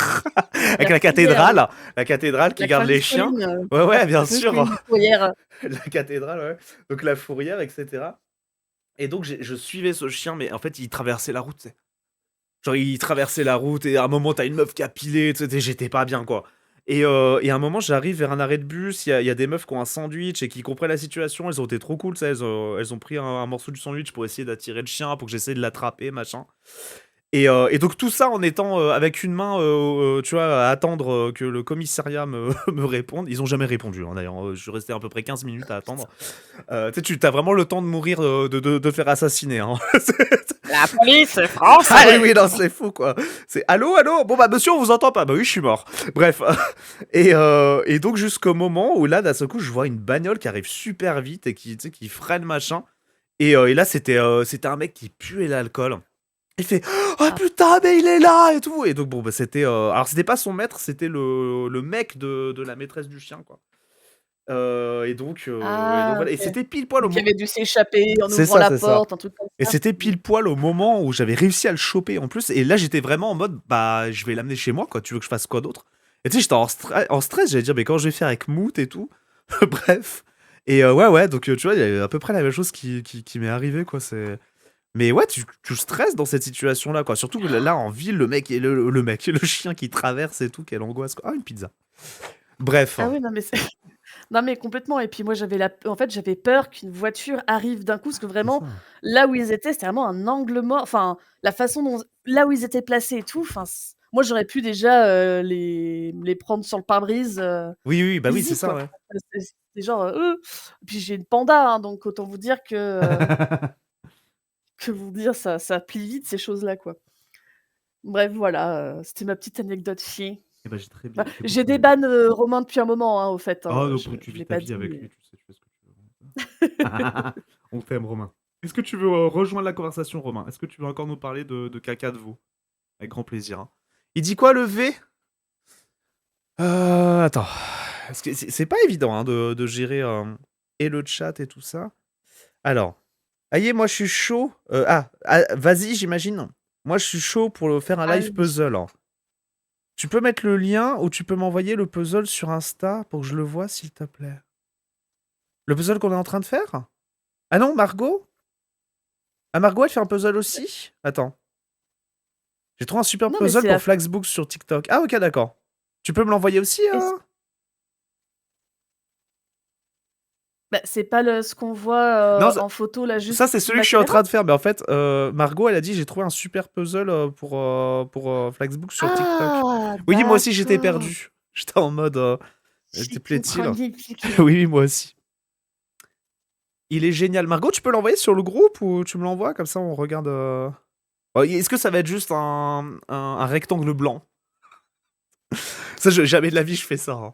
[SPEAKER 1] avec
[SPEAKER 2] La fourrière, oui.
[SPEAKER 1] la cathédrale qui
[SPEAKER 2] La
[SPEAKER 1] garde
[SPEAKER 2] Croix
[SPEAKER 1] les chiens.
[SPEAKER 2] Pauline,
[SPEAKER 1] Ouais,
[SPEAKER 2] la
[SPEAKER 1] ouais, bien
[SPEAKER 2] fameuse
[SPEAKER 1] sûr,
[SPEAKER 2] Pauline fourrière.
[SPEAKER 1] la cathédrale, ouais, donc la fourrière et cetera et donc je suivais ce chien, mais en fait, il traversait la route, tu sais? Genre, il traversait la route et à un moment, t'as une meuf qui a pilé, tu sais, j'étais pas bien, quoi. Et à un moment, j'arrive vers un arrêt de bus, il y a des meufs qui ont un sandwich et qui comprennent la situation. Elles ont été trop cool, ça. Elles ont pris un morceau du sandwich pour essayer d'attirer le chien, pour que j'essaie de l'attraper, machin. Et donc tout ça en étant avec une main, tu vois, à attendre que le commissariat me réponde. Ils ont jamais répondu, hein, d'ailleurs. Je suis resté à peu près 15 minutes à attendre. Tu sais, tu as vraiment le temps de mourir, de faire assassiner. Hein.
[SPEAKER 2] La police
[SPEAKER 1] Ah oui,
[SPEAKER 2] française.
[SPEAKER 1] oui, non, c'est fou, quoi. C'est allô, allô. Bon, bah, monsieur, on vous entend pas. Bah oui, je suis mort. Bref. Et donc, jusqu'au moment où là, d'un seul coup, je vois une bagnole qui arrive super vite et qui, tu sais, qui freine, machin. Et là, c'était un mec qui puait l'alcool. Il fait oh
[SPEAKER 2] Ah,
[SPEAKER 1] putain, mais il est là et tout. Et donc, bon, bah, c'était. Alors, c'était pas son maître, c'était le mec de la maîtresse du chien, quoi. Et donc
[SPEAKER 2] ah,
[SPEAKER 1] voilà. Et
[SPEAKER 2] OK.
[SPEAKER 1] c'était pile poil au
[SPEAKER 2] Donc il
[SPEAKER 1] moment.
[SPEAKER 2] avait dû s'échapper en
[SPEAKER 1] C'est
[SPEAKER 2] ouvrant
[SPEAKER 1] ça,
[SPEAKER 2] la
[SPEAKER 1] c'est ça.
[SPEAKER 2] porte, un truc comme
[SPEAKER 1] Et
[SPEAKER 2] ça?
[SPEAKER 1] c'était
[SPEAKER 2] Mmh.
[SPEAKER 1] pile poil au moment où j'avais réussi à le choper en plus. Et là, j'étais vraiment en mode, bah, je vais l'amener chez moi, quoi. Tu veux que je fasse quoi d'autre? Et tu sais, j'étais en stress. J'allais dire, mais comment je vais faire avec Moot et tout? Bref. Et ouais, ouais. Donc, tu vois, il y a à peu près la même chose qui m'est arrivée, quoi. Mais ouais, tu stresses dans cette situation-là, quoi. Surtout que là, en ville, le mec, le mec, le chien qui traverse et tout, quelle angoisse, quoi. Ah, une pizza. Bref.
[SPEAKER 2] Ah oui, non mais c'est non mais complètement et puis moi en fait, j'avais peur qu'une voiture arrive d'un coup, parce que
[SPEAKER 1] C'est
[SPEAKER 2] vraiment,
[SPEAKER 1] ça.
[SPEAKER 2] là où ils étaient, c'était vraiment un angle mort, enfin, la façon dont là où ils étaient placés et tout, enfin, moi j'aurais pu déjà, les prendre sur le pare-brise,
[SPEAKER 1] Oui, oui, bah oui, c'est
[SPEAKER 2] easy
[SPEAKER 1] ça,
[SPEAKER 2] quoi.
[SPEAKER 1] ouais.
[SPEAKER 2] C'est genre, puis j'ai une panda, hein, donc autant vous dire que vous dire ça plie vite ces choses-là, quoi. Bref, voilà, c'était ma petite anecdote chien.
[SPEAKER 1] Eh ben,
[SPEAKER 2] Bah,
[SPEAKER 1] j'ai
[SPEAKER 2] j'ai
[SPEAKER 1] beaucoup
[SPEAKER 2] des
[SPEAKER 1] aimé.
[SPEAKER 2] bannes, Romain depuis un moment, hein, au fait,
[SPEAKER 1] Oh,
[SPEAKER 2] hein,
[SPEAKER 1] donc tu
[SPEAKER 2] je
[SPEAKER 1] vis
[SPEAKER 2] l'ai
[SPEAKER 1] ta
[SPEAKER 2] pas
[SPEAKER 1] vie
[SPEAKER 2] dit,
[SPEAKER 1] avec lui,
[SPEAKER 2] mais
[SPEAKER 1] tu sais, tu fais ce que tu veux. On t'aime, Romain. Est-ce que tu veux rejoindre la conversation, Romain? Est-ce que tu veux encore nous parler de caca de veau? Avec grand plaisir, hein. Il dit quoi, le V? Attends. Parce que c'est pas évident, hein, de gérer et le chat et tout ça. Alors, aïe, moi je suis chaud. Vas-y, j'imagine. Moi je suis chaud pour faire un
[SPEAKER 2] ah
[SPEAKER 1] live
[SPEAKER 2] oui.
[SPEAKER 1] puzzle, hein. Tu peux mettre le lien ou tu peux m'envoyer le puzzle sur Insta pour que je le vois, s'il te plaît. Le puzzle qu'on est en train de faire? Ah non, Margot? Ah, Margot, elle fait un puzzle aussi? Attends. J'ai trouvé un super
[SPEAKER 2] Non, mais
[SPEAKER 1] puzzle
[SPEAKER 2] c'est
[SPEAKER 1] pour
[SPEAKER 2] la
[SPEAKER 1] Flaxbooks sur TikTok. Ah, ok, d'accord. Tu peux me l'envoyer aussi,
[SPEAKER 2] est-ce bah, c'est pas le ce qu'on voit,
[SPEAKER 1] Non,
[SPEAKER 2] en photo là, juste
[SPEAKER 1] ça, c'est
[SPEAKER 2] au-dessus de
[SPEAKER 1] celui que
[SPEAKER 2] ma
[SPEAKER 1] je suis en
[SPEAKER 2] caméra?
[SPEAKER 1] train de faire. Mais en fait, Margot, elle a dit j'ai trouvé un super puzzle pour Flaxbooks sur TikTok.
[SPEAKER 2] Ah!
[SPEAKER 1] Oui, moi aussi, j'étais
[SPEAKER 2] D'accord.
[SPEAKER 1] perdu. J'étais en mode. Te
[SPEAKER 2] J'ai
[SPEAKER 1] plaît-il?
[SPEAKER 2] compris.
[SPEAKER 1] Oui, oui, moi aussi. Il est génial. Margot, tu peux l'envoyer sur le groupe ou tu me l'envoies? Comme ça, on regarde. Est-ce que ça va être juste un rectangle blanc? Ça, jamais de la vie, je fais ça, hein.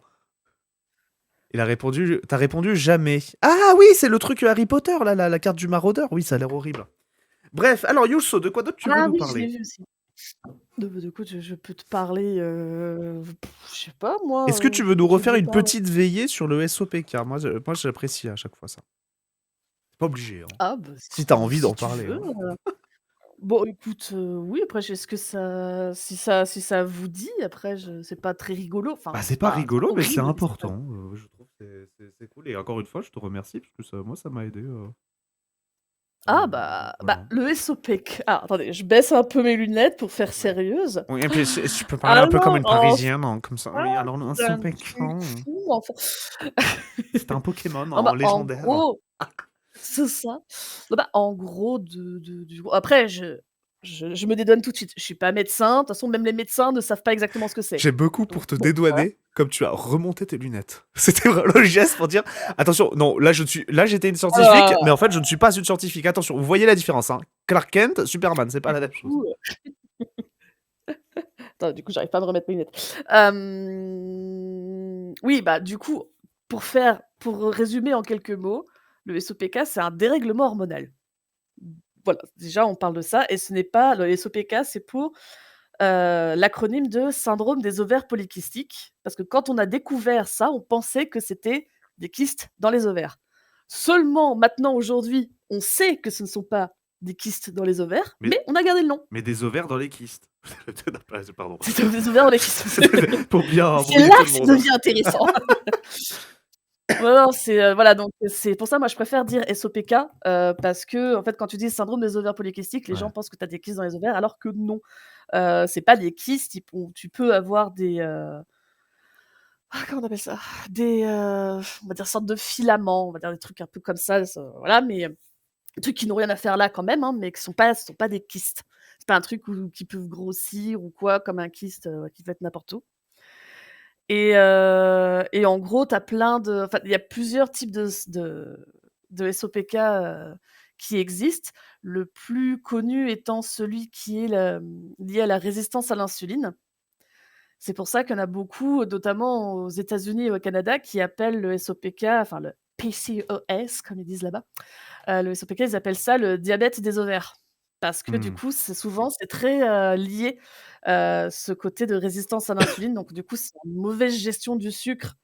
[SPEAKER 1] Il a répondu. T'as répondu jamais. Ah oui, c'est le truc Harry Potter, là, la carte du maraudeur. Oui, ça a l'air horrible. Bref, alors Yousso, de quoi d'autre tu veux
[SPEAKER 2] Ah
[SPEAKER 1] nous
[SPEAKER 2] oui, je l'ai
[SPEAKER 1] parler?
[SPEAKER 2] vu aussi. De quoi je peux te parler, je sais pas moi,
[SPEAKER 1] Est-ce que tu veux nous
[SPEAKER 2] tu
[SPEAKER 1] refaire
[SPEAKER 2] veux
[SPEAKER 1] une
[SPEAKER 2] parler
[SPEAKER 1] petite veillée sur le SOPK? Moi j'apprécie à chaque fois ça. C'est pas obligé, hein.
[SPEAKER 2] ah bah,
[SPEAKER 1] Si t'as envie
[SPEAKER 2] si
[SPEAKER 1] d'en
[SPEAKER 2] tu
[SPEAKER 1] parler,
[SPEAKER 2] veux,
[SPEAKER 1] hein.
[SPEAKER 2] bon écoute, oui après est-ce que si ça vous dit, après je c'est pas très rigolo,
[SPEAKER 1] Bah,
[SPEAKER 2] enfin
[SPEAKER 1] c'est
[SPEAKER 2] c'est
[SPEAKER 1] pas
[SPEAKER 2] pas
[SPEAKER 1] rigolo, mais c'est
[SPEAKER 2] horrible, mais c'est pas
[SPEAKER 1] important. Je trouve que c'est cool. Et encore une fois, je te remercie parce que moi, ça m'a aidé.
[SPEAKER 2] ah
[SPEAKER 1] Voilà.
[SPEAKER 2] le SOPK attendez, je baisse un peu mes lunettes pour faire
[SPEAKER 1] Ouais.
[SPEAKER 2] sérieuse.
[SPEAKER 1] Oui, et puis si tu peux parler un peu comme
[SPEAKER 2] Alors
[SPEAKER 1] une
[SPEAKER 2] en
[SPEAKER 1] parisienne, hein, comme ça.
[SPEAKER 2] fait,
[SPEAKER 1] Oui, alors le
[SPEAKER 2] un
[SPEAKER 1] SOPK,
[SPEAKER 2] truc fou enfin
[SPEAKER 1] c'est un Pokémon
[SPEAKER 2] ah
[SPEAKER 1] en
[SPEAKER 2] bah, en
[SPEAKER 1] légendaire.
[SPEAKER 2] gros c'est ça. En gros du après je me dédouane tout de suite. Je suis pas médecin, de toute façon même les médecins ne savent pas exactement ce que c'est.
[SPEAKER 1] J'aime beaucoup
[SPEAKER 2] Donc
[SPEAKER 1] pour te
[SPEAKER 2] bon, voilà.
[SPEAKER 1] dédouaner, comme tu as remonté tes lunettes. C'était vraiment le geste pour dire attention, non, là j'étais une scientifique, mais en
[SPEAKER 2] Alors
[SPEAKER 1] fait je ne suis pas une scientifique. Attention, vous voyez la différence, hein. Clark Kent, Superman, c'est pas
[SPEAKER 2] du
[SPEAKER 1] la même chose.
[SPEAKER 2] coup, attends, du coup, j'arrive pas à me remettre mes lunettes. Oui, bah, du coup, pour résumer en quelques mots, le SOPK, c'est un dérèglement hormonal. Voilà, déjà, on parle de ça et ce n'est pas le SOPK, c'est pour, l'acronyme de syndrome des ovaires polykystiques, parce que quand on a découvert ça, on pensait que c'était des kystes dans les ovaires. Seulement maintenant, aujourd'hui, on sait que ce ne sont pas des kystes dans les ovaires,
[SPEAKER 1] Mais,
[SPEAKER 2] mais on a gardé le nom.
[SPEAKER 1] mais des ovaires dans les kystes. Pardon.
[SPEAKER 2] C'est des ovaires dans les kystes.
[SPEAKER 1] Pour bien
[SPEAKER 2] C'est
[SPEAKER 1] embrouiller
[SPEAKER 2] là
[SPEAKER 1] tout
[SPEAKER 2] que
[SPEAKER 1] le
[SPEAKER 2] ça
[SPEAKER 1] monde.
[SPEAKER 2] devient intéressant. Ouais, non, c'est, voilà, donc c'est pour ça, moi, je préfère dire SOPK, parce qu'en fait, quand tu dis syndrome des ovaires polykystiques, les gens
[SPEAKER 1] Ouais.
[SPEAKER 2] pensent que tu as des kystes dans les ovaires, alors que non. C'est pas des kystes, tu peux avoir comment on appelle ça? Des, on va dire sortes de filaments, on va dire des trucs un peu comme ça, voilà, mais des trucs qui n'ont rien à faire là quand même, hein, mais qui sont pas des kystes. C'est pas un truc qui peuvent grossir ou quoi, comme un kyste, qui peut être n'importe où. Et en gros, tu as plein de enfin, il y a plusieurs types de SOPK, qui existent. Le plus connu étant celui qui est lié à la résistance à l'insuline. C'est pour ça qu'il y en a beaucoup, notamment aux États-Unis et au Canada, qui appellent le SOPK, enfin le PCOS comme ils disent là-bas, le SOPK, ils appellent ça le diabète des ovaires. Parce que du
[SPEAKER 1] Mmh.
[SPEAKER 2] coup, c'est très, lié, ce côté de résistance à l'insuline. Donc du coup, c'est une mauvaise gestion du sucre,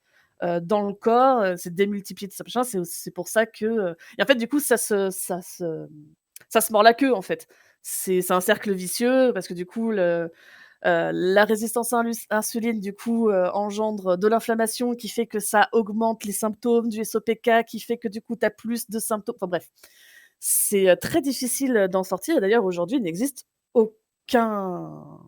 [SPEAKER 2] dans le corps, c'est démultiplié tout ça machin. C'est pour ça que, et en fait, du coup, ça se mord la queue, en fait. C'est un cercle vicieux parce que du coup, la résistance à l'insuline, du coup, engendre de l'inflammation qui fait que ça augmente les symptômes du SOPK, qui fait que du coup, tu as plus de symptômes. Enfin bref, c'est, très difficile, d'en sortir et d'ailleurs aujourd'hui, il n'existe aucun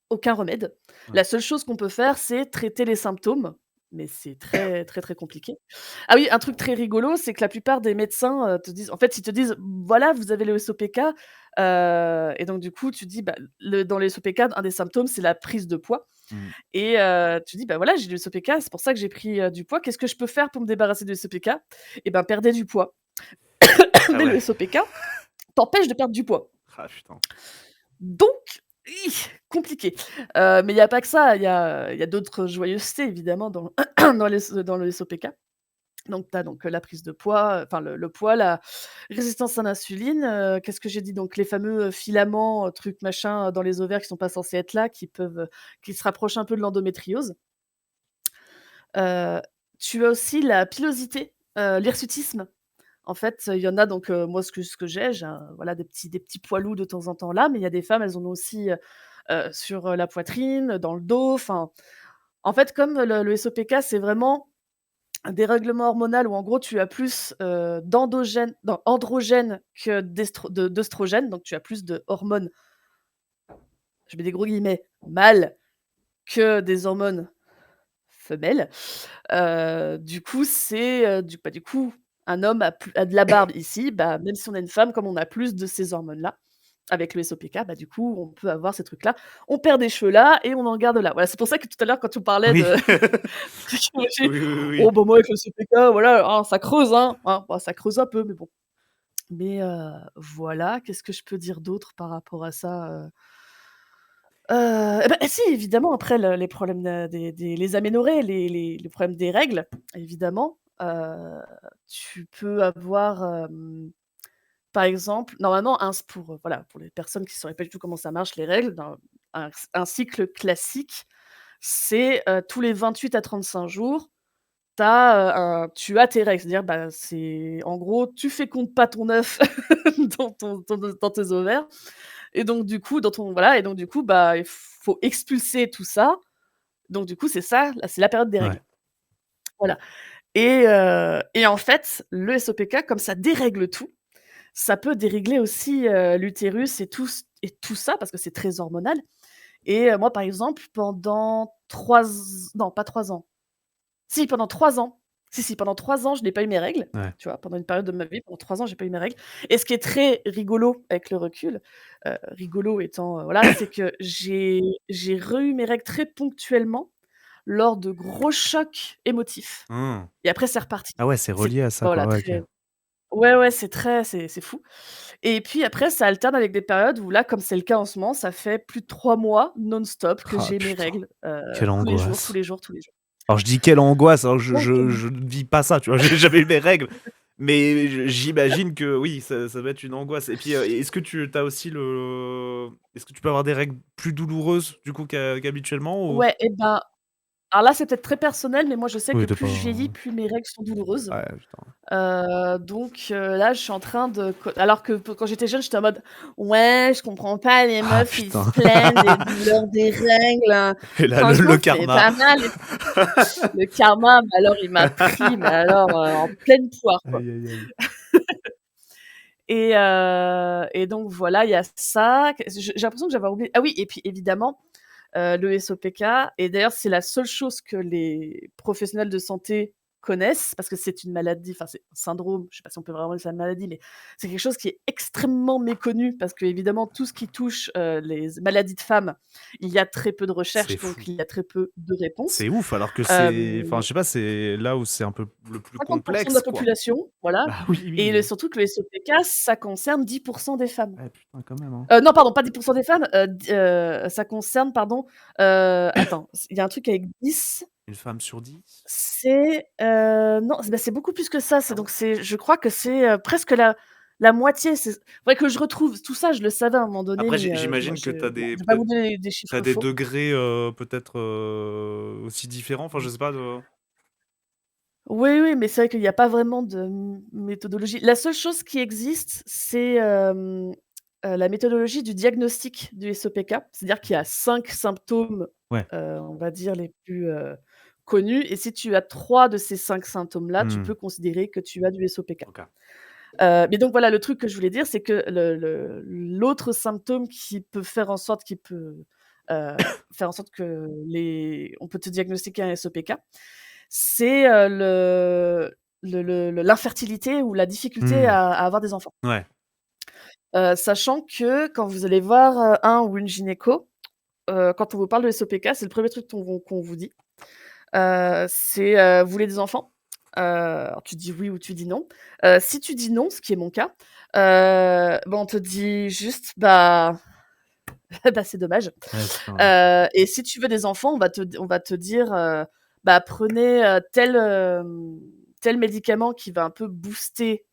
[SPEAKER 2] aucun remède.
[SPEAKER 1] Ouais.
[SPEAKER 2] La seule chose qu'on peut faire, c'est traiter les symptômes, mais c'est très, très, très compliqué. Ah oui, un truc très rigolo, c'est que la plupart des médecins, te disent en fait, ils te disent: «Voilà, vous avez le SOPK», et donc du coup, tu dis, bah, dans les SOPK, un des symptômes, c'est la prise de poids
[SPEAKER 1] Mmh.
[SPEAKER 2] et tu dis: «Bah, voilà, j'ai le SOPK, c'est pour ça que j'ai pris, du poids. Qu'est-ce que je peux faire pour me débarrasser du SOPK?» Et ben, perdez du poids.
[SPEAKER 1] Ah
[SPEAKER 2] Mais le
[SPEAKER 1] ouais.
[SPEAKER 2] SOPK t'empêche de perdre du poids.
[SPEAKER 1] Ah putain.
[SPEAKER 2] Donc, compliqué. Mais il y a pas que ça, il y a d'autres joyeusetés évidemment dans le SOPK. Donc tu as donc, la prise de poids, enfin le poids, la résistance à l'insuline, qu'est-ce que j'ai dit? Donc les fameux, filaments, trucs machin, dans les ovaires qui sont pas censés être là, qui se rapprochent un peu de l'endométriose. Heu, Tu as aussi la pilosité, l'hirsutisme. En fait, il y en a donc, moi ce que j'ai voilà des petits poilous de temps en temps là, mais il y a des femmes, elles en ont aussi, sur, la poitrine, dans le dos, enfin en fait comme le SOPK, c'est vraiment un dérèglement hormonal où en gros tu as plus, androgènes que d'œstrogènes, donc tu as plus de hormones, je mets des gros guillemets, «mâles» que des hormones femelles. Du coup, du coup, un homme a de la barbe ici, bah, même si on est une femme, comme on a plus de ces hormones-là, avec le SOPK, bah, du coup, on peut avoir ces trucs-là. On perd des cheveux là et on en garde là. Voilà, c'est pour ça que tout à l'heure, quand tu parlais
[SPEAKER 1] Oui.
[SPEAKER 2] de psychologie,
[SPEAKER 1] Oui, oui,
[SPEAKER 2] oh
[SPEAKER 1] oui.
[SPEAKER 2] bah, moi avec le SOPK, voilà, hein, ça creuse, hein, bah, ça creuse un peu, mais bon. Mais voilà, qu'est-ce que je peux dire d'autre par rapport à ça, et bah, si évidemment après les problèmes les aménorrhées, les problèmes des règles, évidemment, tu peux avoir, par exemple, normalement voilà, pour les personnes qui ne sauraient pas du tout comment ça marche les règles, dans un cycle classique, c'est, tous les 28 à 35 jours, tu as tes règles. C'est-à-dire, bah, c'est en gros, tu fécondes pas ton œuf dans tes ovaires et donc du coup, et donc du coup, bah, il faut expulser tout ça. Donc du coup, c'est ça, là, c'est la période des
[SPEAKER 1] Ouais.
[SPEAKER 2] règles. Voilà et en fait, le SOPK, comme ça dérègle tout, ça peut dérégler aussi, l'utérus et tout ça parce que c'est très hormonal et moi, par exemple, pendant 3 non, pas 3 ans. Si, pendant 3 ans. Si, si, pendant 3 ans, je n'ai pas eu mes règles,
[SPEAKER 1] Ouais.
[SPEAKER 2] tu vois? Pendant une période de ma vie, pendant 3 ans, j'ai pas eu mes règles et ce qui est très rigolo avec le recul, rigolo étant, voilà, c'est que j'ai re-eu mes règles très ponctuellement lors de gros chocs émotifs
[SPEAKER 1] Mmh.
[SPEAKER 2] et après c'est reparti.
[SPEAKER 1] Ah ouais, c'est
[SPEAKER 2] C'est
[SPEAKER 1] relié à ça,
[SPEAKER 2] voilà,
[SPEAKER 1] quoi. Ouais, OK.
[SPEAKER 2] très ouais, ouais, c'est fou et puis après ça alterne avec des périodes où là, comme c'est le cas en ce moment, ça fait plus de 3 mois non-stop que
[SPEAKER 1] Ah
[SPEAKER 2] j'ai mes
[SPEAKER 1] putain,
[SPEAKER 2] règles,
[SPEAKER 1] quelle
[SPEAKER 2] tous les jours, tous
[SPEAKER 1] angoisse.
[SPEAKER 2] les jours, tous les jours.
[SPEAKER 1] Alors je dis quelle angoisse, alors je
[SPEAKER 2] Donc
[SPEAKER 1] je je ne vis pas ça, tu vois? J'ai jamais eu mes règles, mais j'imagine que oui, ça va être une angoisse et puis, est-ce que tu as aussi est-ce que tu peux avoir des règles plus douloureuses, du coup, qu'habituellement ou?
[SPEAKER 2] ouais et ben, alors là, c'est peut-être très personnel, mais moi, je sais que
[SPEAKER 1] Oui, tu
[SPEAKER 2] plus je vieillis,
[SPEAKER 1] pas
[SPEAKER 2] plus mes règles sont douloureuses.
[SPEAKER 1] ouais, putain.
[SPEAKER 2] Donc là, je suis en train de co alors que quand j'étais jeune, j'étais en mode: «Ouais, je comprends pas les
[SPEAKER 1] Ah
[SPEAKER 2] meufs, ils se
[SPEAKER 1] putain.
[SPEAKER 2] plaignent des douleurs des règles,
[SPEAKER 1] Et là, le
[SPEAKER 2] franchement, c'est
[SPEAKER 1] karma.
[SPEAKER 2] pas mal et tout». Le karma, mais alors il m'a pris, mais alors, en pleine poire, quoi
[SPEAKER 1] Aïe, aïe, aïe.
[SPEAKER 2] et donc voilà, il y a ça. J'ai l'impression que j'avais oublié ah oui et puis évidemment, le SOPK et d'ailleurs, c'est la seule chose que les professionnels de santé connaissent parce que c'est une maladie, enfin, c'est un syndrome, je sais pas si on peut vraiment dire ça une maladie, mais c'est quelque chose qui est extrêmement méconnu parce qu'évidemment, tout ce qui touche, les maladies de femmes, il y a très peu de
[SPEAKER 1] C'est
[SPEAKER 2] recherches,
[SPEAKER 1] fou.
[SPEAKER 2] donc il y a très peu de réponses.
[SPEAKER 1] C'est ouf, alors que c'est
[SPEAKER 2] Hem
[SPEAKER 1] enfin, je sais pas, c'est là où c'est un peu le plus
[SPEAKER 2] 50 de la
[SPEAKER 1] complexe, quoi.
[SPEAKER 2] population, voilà
[SPEAKER 1] Bah oui, oui,
[SPEAKER 2] et
[SPEAKER 1] mais
[SPEAKER 2] surtout que le SOPK, ça concerne 10 des femmes.
[SPEAKER 1] ouais, putain, quand même, hein.
[SPEAKER 2] Non, pardon, pas 10 des femmes, ça concerne, pardon, attends, il y a un truc avec 10,
[SPEAKER 1] Une femme sur 10.
[SPEAKER 2] c'est, non, c'est beaucoup plus que ça.
[SPEAKER 1] Ah ouais?
[SPEAKER 2] Je crois que c'est, presque la moitié. Faudrait que je retrouve tout ça, je le savais à un moment donné,
[SPEAKER 1] Après,
[SPEAKER 2] mais moi,
[SPEAKER 1] j'imagine que t'as
[SPEAKER 2] bon,
[SPEAKER 1] des
[SPEAKER 2] je vais pas
[SPEAKER 1] peut-être
[SPEAKER 2] vous donner des
[SPEAKER 1] tu
[SPEAKER 2] chiffres
[SPEAKER 1] des
[SPEAKER 2] faux.
[SPEAKER 1] degrés, peut-être, aussi différents, enfin, je sais pas de
[SPEAKER 2] Oui, oui, mais c'est vrai qu'il y a pas vraiment de méthodologie. La seule chose qui existe, c'est, la méthodologie du diagnostic du SOPK. C'est-à-dire qu'il y a 5 symptômes,
[SPEAKER 1] ouais.
[SPEAKER 2] on va dire les plus, connus et si tu as 3 de ces 5 symptômes-là, tu
[SPEAKER 1] Mmh.
[SPEAKER 2] peux considérer que tu as du SOPK.
[SPEAKER 1] OK.
[SPEAKER 2] Mais donc voilà, le truc que je voulais dire, c'est que l'autre symptôme qui peut, faire en sorte que on peut te diagnostiquer un SOPK, c'est, l'infertilité ou la difficulté
[SPEAKER 1] Mmh.
[SPEAKER 2] à avoir des enfants.
[SPEAKER 1] Ouais.
[SPEAKER 2] Sachant que quand vous allez voir, un ou une gynéco, quand on vous parle de SOPK, c'est le premier truc qu'on vous dit. C'est, «Vous voulez des enfants?» Alors tu dis oui ou tu dis non. Si tu dis non, ce qui est mon cas, bah, on te dit juste: «Bah bah, c'est dommage».
[SPEAKER 1] Ouais, putain.
[SPEAKER 2] Et si tu veux des enfants, on va te dire, «Bah, prenez, tel médicament qui va un peu booster,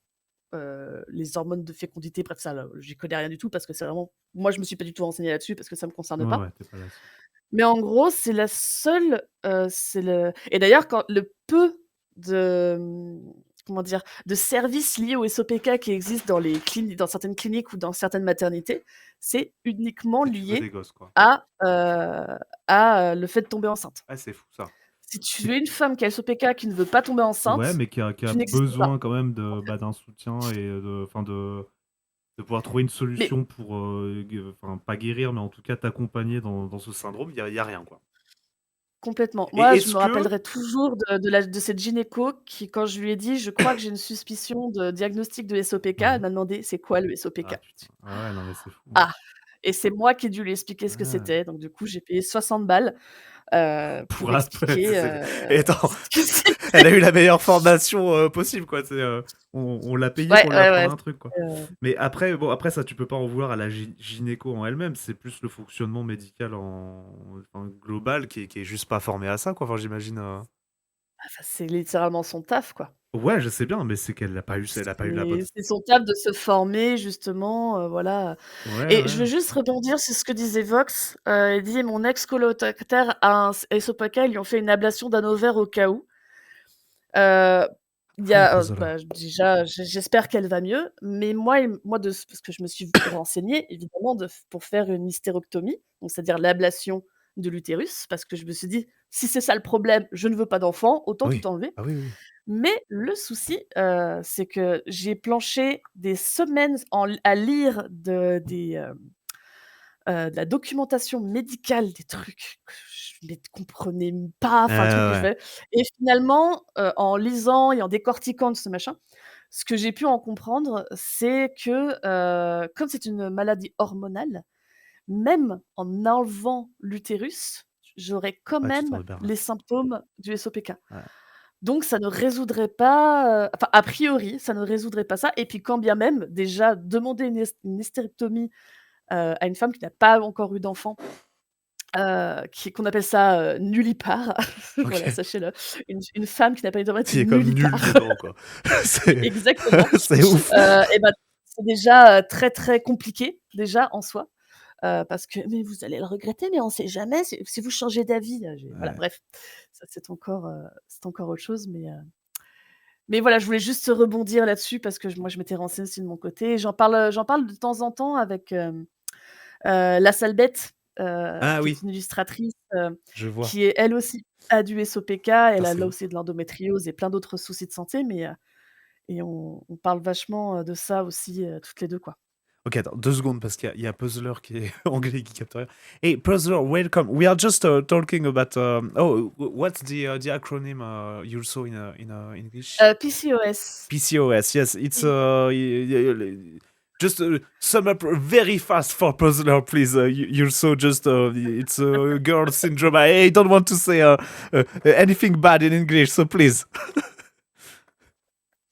[SPEAKER 2] les hormones de fécondité». Bref, ça là, j'y connais rien du tout parce que c'est vraiment moi, je me suis pas du tout renseignée là-dessus parce que ça me concerne
[SPEAKER 1] Ouais,
[SPEAKER 2] pas.
[SPEAKER 1] ouais, tu pas là-dessus.
[SPEAKER 2] Mais en gros, c'est la seule, c'est le et d'ailleurs quand le peu de, comment dire? De services liés au SOPK qui existent dans certaines cliniques ou dans certaines maternités, c'est uniquement
[SPEAKER 1] Si tu veux des
[SPEAKER 2] lié
[SPEAKER 1] gosses, quoi.
[SPEAKER 2] le fait de tomber enceinte.
[SPEAKER 1] Ah, c'est fou ça.
[SPEAKER 2] Si tu
[SPEAKER 1] Et
[SPEAKER 2] es une femme qui a le SOPK qui ne veut pas tomber
[SPEAKER 1] ouais,
[SPEAKER 2] enceinte,
[SPEAKER 1] mais qui a
[SPEAKER 2] tu n'existes pas.
[SPEAKER 1] besoin quand même de, bah, d'un soutien et de enfin de pouvoir trouver une
[SPEAKER 2] Mais
[SPEAKER 1] solution pour, enfin, pas guérir, mais en tout cas t'accompagner dans ce syndrome, il y a rien, quoi.
[SPEAKER 2] complètement.
[SPEAKER 1] Et
[SPEAKER 2] Moi, je
[SPEAKER 1] est-ce
[SPEAKER 2] me
[SPEAKER 1] que
[SPEAKER 2] rappellerai toujours de cette gynéco qui, quand je lui ai dit: «Je crois que j'ai une suspicion de diagnostic de SOPK», elle
[SPEAKER 1] ouais.
[SPEAKER 2] m'a demandé: «C'est quoi le
[SPEAKER 1] Ah
[SPEAKER 2] SOPK?»
[SPEAKER 1] putain. Ah ouais, non, mais c'est fou, hein.
[SPEAKER 2] Ah! Et c'est moi qui ai dû lui expliquer ce que
[SPEAKER 1] Ouais.
[SPEAKER 2] c'était. Donc du coup, j'ai payé 60 balles,
[SPEAKER 1] Pour
[SPEAKER 2] pour
[SPEAKER 1] app
[SPEAKER 2] expliquer,
[SPEAKER 1] et attends,
[SPEAKER 2] ce que c'était.
[SPEAKER 1] elle a eu la meilleure formation, possible, quoi. C'est, on l'a payée
[SPEAKER 2] Ouais,
[SPEAKER 1] pour lui
[SPEAKER 2] ouais, ouais,
[SPEAKER 1] apprendre un truc, quoi.
[SPEAKER 2] heu,
[SPEAKER 1] Mais après, bon, après ça, tu peux pas en vouloir à la gynéco en elle-même, c'est plus le fonctionnement médical enfin, global qui est juste pas formé à ça, quoi. Enfin, j'imagine,
[SPEAKER 2] enfin, c'est littéralement son taf, quoi.
[SPEAKER 1] ouais, je sais bien, mais c'est qu'elle a pas eu la bonne
[SPEAKER 2] C'est son taf de se former justement, voilà.
[SPEAKER 1] ouais,
[SPEAKER 2] Et
[SPEAKER 1] ouais.
[SPEAKER 2] je veux juste rebondir sur ce que disait Vox. Il dit: «Mon ex-colocataire a un SOPK, ils lui ont fait une ablation d'un ovaire au cas où». Heu, il y
[SPEAKER 1] Ah oui,
[SPEAKER 2] a,
[SPEAKER 1] Consola.
[SPEAKER 2] bah, déjà, j'espère qu'elle va mieux, mais moi parce que je me suis renseignée évidemment pour faire une hystérectomie, donc c'est-à-dire l'ablation de l'utérus, parce que je me suis dit: «Si c'est ça le problème, je ne veux pas d'enfant, autant tout
[SPEAKER 1] Oui.
[SPEAKER 2] enlever».
[SPEAKER 1] Ah oui, oui.
[SPEAKER 2] Mais le souci, c'est que j'ai planché des semaines à lire de la documentation médicale, des trucs que je ne comprenais pas, enfin, le truc que je
[SPEAKER 1] Ouais.
[SPEAKER 2] fais et finalement, en lisant et en décortiquant tout ce machin, ce que j'ai pu en comprendre, c'est que, comme c'est une maladie hormonale, même en enlevant l'utérus, j'aurais quand
[SPEAKER 1] Ouais, tu t'en
[SPEAKER 2] même
[SPEAKER 1] débarrasses.
[SPEAKER 2] les symptômes du SOPK.
[SPEAKER 1] Ouais.
[SPEAKER 2] Donc ça ne résoudrait pas, enfin, a priori, ça ne résoudrait pas ça et puis quand bien même, déjà demander une hystérectomie, à une femme qui n'a pas encore eu d'enfant, qui qu'on appelle ça, nullipare, voilà,
[SPEAKER 1] OK.
[SPEAKER 2] sachez-le. Une femme qui n'a pas eu d'enfant est
[SPEAKER 1] Il est
[SPEAKER 2] une
[SPEAKER 1] comme nul
[SPEAKER 2] nullipare.
[SPEAKER 1] dedans, quoi. C'est
[SPEAKER 2] Exactement.
[SPEAKER 1] c'est ouf.
[SPEAKER 2] Et bah, c'est déjà, très, très compliqué, déjà, en soi, parce que: «Mais vous allez le regretter, mais on sait jamais, si vous changez d'avis», j'ai voilà,
[SPEAKER 1] Ouais.
[SPEAKER 2] bref, ça c'est encore autre chose, mais voilà, je voulais juste rebondir là-dessus parce que moi, je m'étais renseignée aussi de mon côté et j'en parle de temps en temps avec, La Salbette,
[SPEAKER 1] Ah
[SPEAKER 2] qui est
[SPEAKER 1] oui,
[SPEAKER 2] une illustratrice,
[SPEAKER 1] je vois.
[SPEAKER 2] qui est elle aussi a du SOPK. Elle
[SPEAKER 1] Putain,
[SPEAKER 2] a
[SPEAKER 1] c'est
[SPEAKER 2] là
[SPEAKER 1] ouf.
[SPEAKER 2] aussi de l'endométriose et plein d'autres soucis de santé, et on parle vachement, de ça aussi, toutes les 2 quoi.
[SPEAKER 1] Ok, attends, 2 secondes parce qu'il y a Puzzler qui est anglais qui capte rien. Hey, Puzzler, welcome. We are just talking about. What's the acronym you saw in English?
[SPEAKER 2] PCOS.
[SPEAKER 1] PCOS. Yes, it's just sum up very fast for Puzzler, please. You're so just it's a girl syndrome. I don't want to say anything bad in English, so please.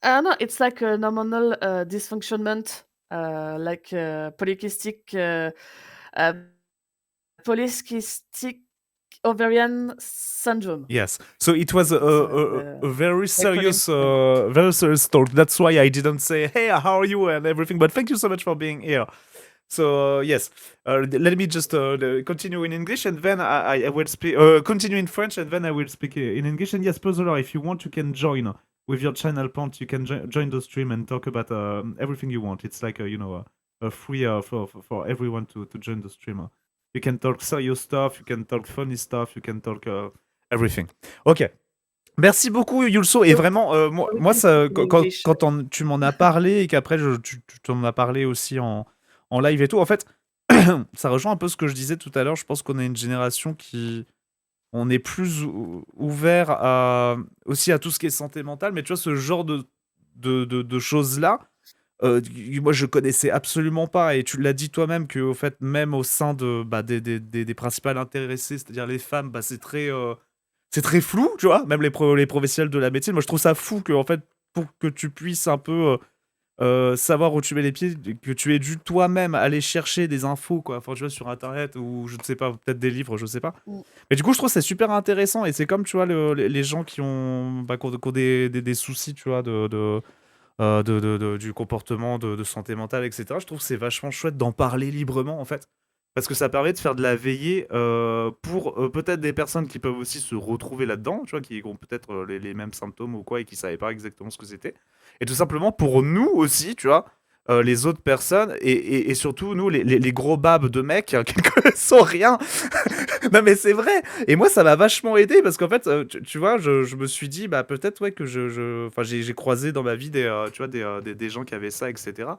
[SPEAKER 2] No, it's like a hormonal dysfunctionment, like polycystic polycystic ovarian syndrome.
[SPEAKER 1] Yes. So it was a,
[SPEAKER 2] It's
[SPEAKER 1] a, a,
[SPEAKER 2] the
[SPEAKER 1] a very
[SPEAKER 2] acronym.
[SPEAKER 1] serious talk. That's why I didn't say, hey, how are you and everything. But thank you so much for being here. So yes, let me just continue in English and then I will speak. Continue in French and then I will speak in English. And yes, Puzzler, if you want, you can join with your channel point. You can join the stream and talk about everything you want. It's like a free for everyone to join the stream. You can talk serious stuff. You can talk funny stuff. You can talk everything. Ok. Merci beaucoup Yulso et vraiment moi ça quand tu m'en as parlé et qu'après tu t'en as parlé aussi en live et tout en fait ça rejoint un peu ce que je disais tout à l'heure. Je pense qu'on est une génération qui on est plus ouvert aussi à tout ce qui est santé mentale, mais tu vois ce genre de choses là moi je connaissais absolument pas et tu l'as dit toi-même que au fait même au sein des principales intéressées, c'est-à-dire les femmes, c'est très flou, tu vois, même les professionnels de la médecine. Moi, je trouve ça fou que, en fait, pour que tu puisses un peu savoir où tu mets les pieds, que tu aies dû toi-même aller chercher des infos, quoi. Enfin, tu vois, sur Internet ou je ne sais pas, peut-être des livres, je sais pas.
[SPEAKER 2] Mm.
[SPEAKER 1] Mais du coup, je trouve que c'est super intéressant et c'est comme, tu vois, les gens qui ont, qui ont des soucis, tu vois, du comportement, de santé mentale, etc. Je trouve que c'est vachement chouette d'en parler librement, en fait. Parce que ça permet de faire de la veillée pour peut-être des personnes qui peuvent aussi se retrouver là-dedans, tu vois, qui ont peut-être les mêmes symptômes ou quoi et qui savaient pas exactement ce que c'était. Et tout simplement pour nous aussi, tu vois, les autres personnes et surtout nous, les gros babs de mecs qui ne connaissent rien. Non mais c'est vrai. Et moi ça m'a vachement aidé parce qu'en fait, tu vois, je me suis dit, bah peut-être ouais que enfin, j'ai croisé dans ma vie tu vois, des gens qui avaient ça, etc.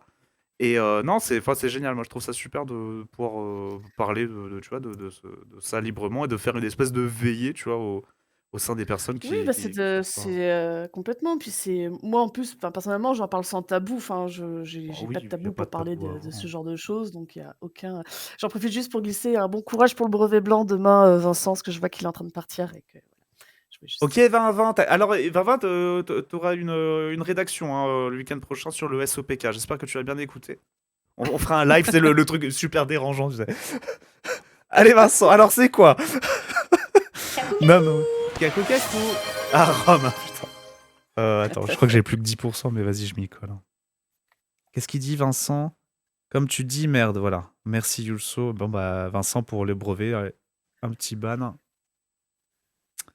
[SPEAKER 1] Et non, c'est génial. Moi, je trouve ça super de pouvoir parler tu vois, de ça librement et de faire une espèce de veillée, tu vois, au sein des personnes
[SPEAKER 2] Oui, bah, c'est
[SPEAKER 1] qui peuvent pas.
[SPEAKER 2] complètement. Puis c'est moi en plus, enfin personnellement, j'en parle sans tabou. Enfin,
[SPEAKER 1] Oh
[SPEAKER 2] j'ai
[SPEAKER 1] oui,
[SPEAKER 2] pas de
[SPEAKER 1] il n'y a
[SPEAKER 2] tabou
[SPEAKER 1] pas
[SPEAKER 2] pour
[SPEAKER 1] de
[SPEAKER 2] parler
[SPEAKER 1] tabou
[SPEAKER 2] de ce
[SPEAKER 1] avant.
[SPEAKER 2] genre de choses, donc il y a aucun. J'en profite juste pour glisser un bon courage pour le brevet blanc demain, Vincent, parce que je vois qu'il est en train de partir et que voilà, je voulais
[SPEAKER 1] Ok,
[SPEAKER 2] juste.
[SPEAKER 1] 2020. Alors, 2020, t'auras une rédaction hein, le week-end prochain sur le SOPK. J'espère que tu vas bien écouter. On fera un live, c'est le truc super dérangeant, tu sais. Allez, Vincent, alors c'est quoi? Non, non. Kakou. Ah, Rome, putain. Attends, je crois que j'ai plus que 10%, mais vas-y, je m'y colle. Qu'est-ce qu'il dit, Vincent? Comme tu dis, merde, voilà. Merci, Yulso. Bon, bah, Vincent, pour le brevet, allez, un petit ban.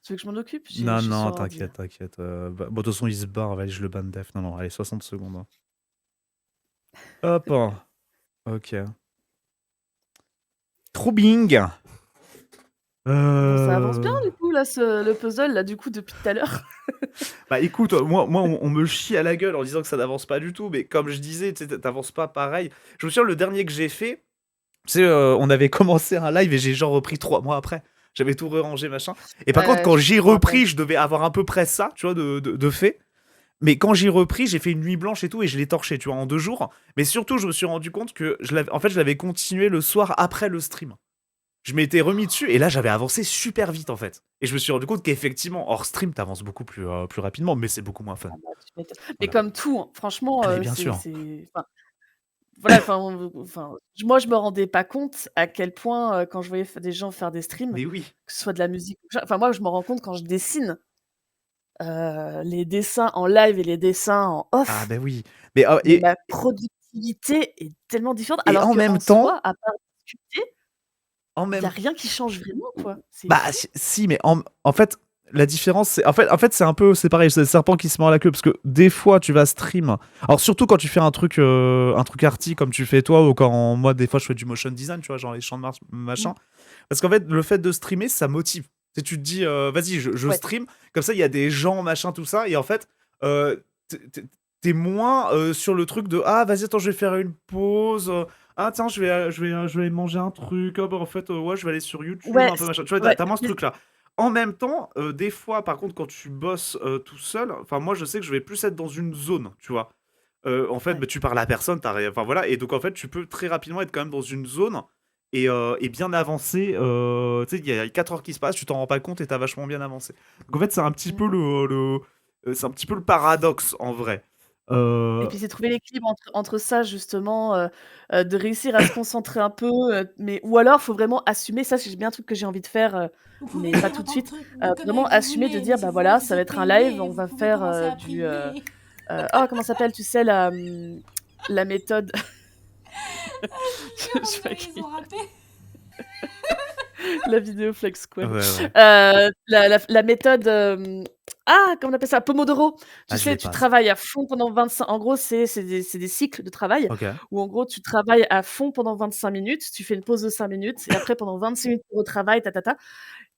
[SPEAKER 2] Tu veux que je m'en occupe? Je
[SPEAKER 1] Non,
[SPEAKER 2] suis
[SPEAKER 1] non,
[SPEAKER 2] sur ordi.
[SPEAKER 1] t'inquiète, t'inquiète. Bon, de toute façon, il se barre, allez, je le ban def. Non, non, allez, 60 secondes. Hein. Hop. Ok. Trop bing.
[SPEAKER 2] Bon, ça avance bien
[SPEAKER 1] Euh...
[SPEAKER 2] du coup là, le puzzle là, du coup depuis tout à l'heure.
[SPEAKER 1] Bah écoute, moi on me chie à la gueule en disant que ça n'avance pas du tout, mais comme je disais, tu sais, t'avances pas pareil. Je me souviens, le dernier que j'ai fait, tu sais, on avait commencé un live et j'ai genre repris 3 mois après. J'avais tout rangé, machin. Et par contre, quand
[SPEAKER 2] Je
[SPEAKER 1] j'ai
[SPEAKER 2] me rappelle.
[SPEAKER 1] repris, je devais avoir à peu près ça, tu vois, de fait. Mais quand j'ai repris, j'ai fait une nuit blanche et tout, et je l'ai torché, tu vois, en 2 jours. Mais surtout, je me suis rendu compte que en fait, je l'avais continué le soir après le stream. Je m'étais remis dessus, et là, j'avais avancé super vite, en fait. Et je me suis rendu compte qu'effectivement, hors stream, t'avances beaucoup plus rapidement, mais c'est beaucoup moins fun.
[SPEAKER 2] Ah bah, tu m'étonnes. Mais
[SPEAKER 1] Voilà.
[SPEAKER 2] comme tout, hein, franchement,
[SPEAKER 1] Mais bien sûr.
[SPEAKER 2] enfin, voilà, enfin, moi, je me rendais pas compte à quel point, quand je voyais des gens faire des streams,
[SPEAKER 1] Mais oui.
[SPEAKER 2] que ce soit de la musique enfin, moi, je me rends compte quand je dessine, les dessins en live et les dessins en
[SPEAKER 1] Ah,
[SPEAKER 2] off,
[SPEAKER 1] ben oui. Mais,
[SPEAKER 2] mais ma productivité est tellement différente.
[SPEAKER 1] et
[SPEAKER 2] Alors
[SPEAKER 1] en même
[SPEAKER 2] qu'en
[SPEAKER 1] temps,
[SPEAKER 2] soi, à part discuter,
[SPEAKER 1] en
[SPEAKER 2] il y a
[SPEAKER 1] même
[SPEAKER 2] rien qui change vraiment, quoi. C'est
[SPEAKER 1] bah,
[SPEAKER 2] fou.
[SPEAKER 1] si, mais en fait, la différence, c'est. En fait c'est un peu. C'est pareil, c'est le serpent qui se mord la queue. Parce que des fois, tu vas stream. Alors, surtout quand tu fais un truc arty comme tu fais toi, ou quand moi, des fois, je fais du motion design, tu vois, genre les champs de Mars,
[SPEAKER 2] Mmh.
[SPEAKER 1] machin. Parce qu'en fait, le fait de streamer, ça motive. Tu te dis, vas-y, je
[SPEAKER 2] Ouais.
[SPEAKER 1] stream. Comme ça, il y a des gens, machin, tout ça. Et en fait, euh, t'es moins sur le truc de ah vas-y attends je vais faire une pause, ah tiens je vais manger un truc, ah bah en fait ouais je vais aller sur YouTube
[SPEAKER 2] Ouais,
[SPEAKER 1] un peu machin, tu vois
[SPEAKER 2] ouais,
[SPEAKER 1] t'as moins ce
[SPEAKER 2] mais
[SPEAKER 1] truc là. En même temps des fois par contre quand tu bosses tout seul, enfin moi je sais que je vais plus être dans une zone, tu vois. En fait
[SPEAKER 2] ouais.
[SPEAKER 1] bah, tu parles à personne, enfin voilà, et donc en fait tu peux très rapidement être quand même dans une zone et bien avancé. Tu sais il y a 4 heures qui se passent, tu t'en rends pas compte et t'as vachement bien avancé. Donc en fait c'est un petit peu
[SPEAKER 2] Mmh.
[SPEAKER 1] c'est un petit peu le paradoxe en vrai.
[SPEAKER 2] Et
[SPEAKER 1] Euh,
[SPEAKER 2] puis c'est trouver l'équilibre entre ça justement, de réussir à se concentrer un peu, mais ou alors faut vraiment assumer, ça c'est bien un truc que j'ai envie de faire,
[SPEAKER 3] Vous pouvez
[SPEAKER 2] mais pas
[SPEAKER 3] faire
[SPEAKER 2] tout de
[SPEAKER 3] autant de
[SPEAKER 2] suite,
[SPEAKER 3] trucs de conneries
[SPEAKER 2] vraiment
[SPEAKER 3] que vous
[SPEAKER 2] assumer de
[SPEAKER 3] voulez, mais
[SPEAKER 2] dire:
[SPEAKER 3] si
[SPEAKER 2] «Bah
[SPEAKER 3] vous
[SPEAKER 2] voilà, ça
[SPEAKER 3] vous
[SPEAKER 2] va
[SPEAKER 3] êtes
[SPEAKER 2] être un live,
[SPEAKER 3] payé,
[SPEAKER 2] on
[SPEAKER 3] vous
[SPEAKER 2] va
[SPEAKER 3] pouvez
[SPEAKER 2] faire,
[SPEAKER 3] commencer à
[SPEAKER 2] du,
[SPEAKER 3] prier.
[SPEAKER 2] oh comment ça s'appelle? Tu sais la méthode
[SPEAKER 3] Je rigole,
[SPEAKER 2] je
[SPEAKER 3] on
[SPEAKER 2] vais
[SPEAKER 3] dirait qu'ils ont raté.
[SPEAKER 2] la vidéo Flex
[SPEAKER 1] ouais,
[SPEAKER 2] Squad.
[SPEAKER 1] ouais.
[SPEAKER 2] La méthode, comment on appelle ça? Pomodoro. Tu
[SPEAKER 1] Ah, je l'ai
[SPEAKER 2] sais, tu
[SPEAKER 1] pas ça.
[SPEAKER 2] travailles à fond pendant 25. En gros, c'est des cycles de travail
[SPEAKER 1] Ok.
[SPEAKER 2] où en gros, tu travailles à fond pendant 25 minutes, tu fais une pause de 5 minutes et après pendant 26 minutes, tu retravailles, ta, ta, ta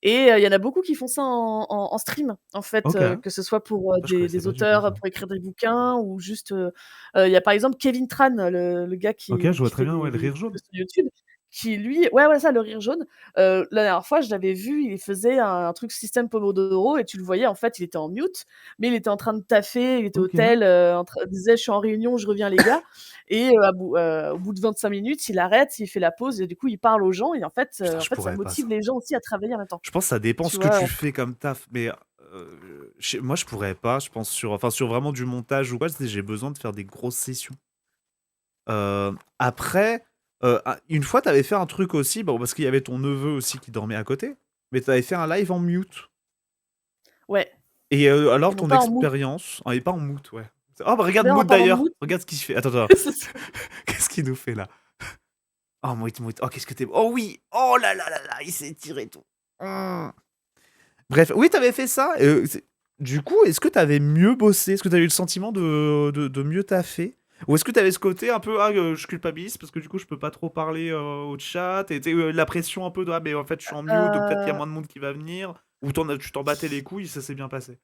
[SPEAKER 2] et il y en a beaucoup qui font ça en stream, en fait,
[SPEAKER 1] Ok.
[SPEAKER 2] que ce soit pour,
[SPEAKER 1] Ah, je connaissais
[SPEAKER 2] des
[SPEAKER 1] pas du tout
[SPEAKER 2] auteurs,
[SPEAKER 1] ça.
[SPEAKER 2] pour écrire des bouquins ou juste, il y a par exemple Kevin Tran, le gars
[SPEAKER 1] Ok, je vois
[SPEAKER 2] qui
[SPEAKER 1] très
[SPEAKER 2] fait
[SPEAKER 1] bien,
[SPEAKER 2] des
[SPEAKER 1] ouais, le
[SPEAKER 2] des
[SPEAKER 1] rire
[SPEAKER 2] vidéos
[SPEAKER 1] jaune.
[SPEAKER 2] sur YouTube, qui lui ouais, voilà ça, le rire jaune. La dernière fois, je l'avais vu, il faisait un truc système Pomodoro et tu le voyais, en fait, il était en mute, mais il était en train de taffer, il était au
[SPEAKER 1] Ok.
[SPEAKER 2] tel, il disait: «Je suis en réunion, je reviens les gars» et au bout de 25 minutes, il arrête, il fait la pause et du coup, il parle aux gens et
[SPEAKER 1] Putain,
[SPEAKER 2] en
[SPEAKER 1] je
[SPEAKER 2] fait, ça
[SPEAKER 1] pourrais pas
[SPEAKER 2] motive
[SPEAKER 1] ça.
[SPEAKER 2] les gens aussi à travailler en même temps.
[SPEAKER 1] Je pense que ça dépend
[SPEAKER 2] Tu
[SPEAKER 1] ce que
[SPEAKER 2] vois?
[SPEAKER 1] tu fais comme taf, mais moi je pourrais pas. Je pense sur vraiment du montage ou quoi, j'ai besoin de faire des grosses sessions. Après, une fois, t'avais fait un truc aussi, bon, parce qu'il y avait ton neveu aussi qui dormait à côté, mais t'avais fait un live en mute.
[SPEAKER 2] Ouais
[SPEAKER 1] Et
[SPEAKER 2] et
[SPEAKER 1] alors,
[SPEAKER 2] non
[SPEAKER 1] ton
[SPEAKER 2] pas en mood.
[SPEAKER 1] expérience. Ah, et pas en mood, ouais. Oh, bah regarde
[SPEAKER 2] D'ailleurs, en
[SPEAKER 1] Mood
[SPEAKER 2] parlant de
[SPEAKER 1] d'ailleurs.
[SPEAKER 2] mood,
[SPEAKER 1] Regarde ce qu'il fait. Attends, attends.
[SPEAKER 2] c'est ça.
[SPEAKER 1] Qu'est-ce qu'il nous fait là? Oh, Mood, Mood. Oh, qu'est-ce que t'es. Oh oui. Oh là là là là. Il s'est tiré tout. Mmh. Bref, oui, t'avais fait ça. Du coup, est-ce que t'avais mieux bossé? Est-ce que t'avais eu le sentiment de mieux taffer? Ou est-ce que t'avais ce côté un peu, je culpabilise parce que du coup, je peux pas trop parler au chat et la pression un peu de, ah, mais en fait, je suis en mute, donc peut-être qu'il y a
[SPEAKER 2] Heu,
[SPEAKER 1] moins de monde qui va venir. Ou tu t'en battais les couilles, ça s'est bien passé.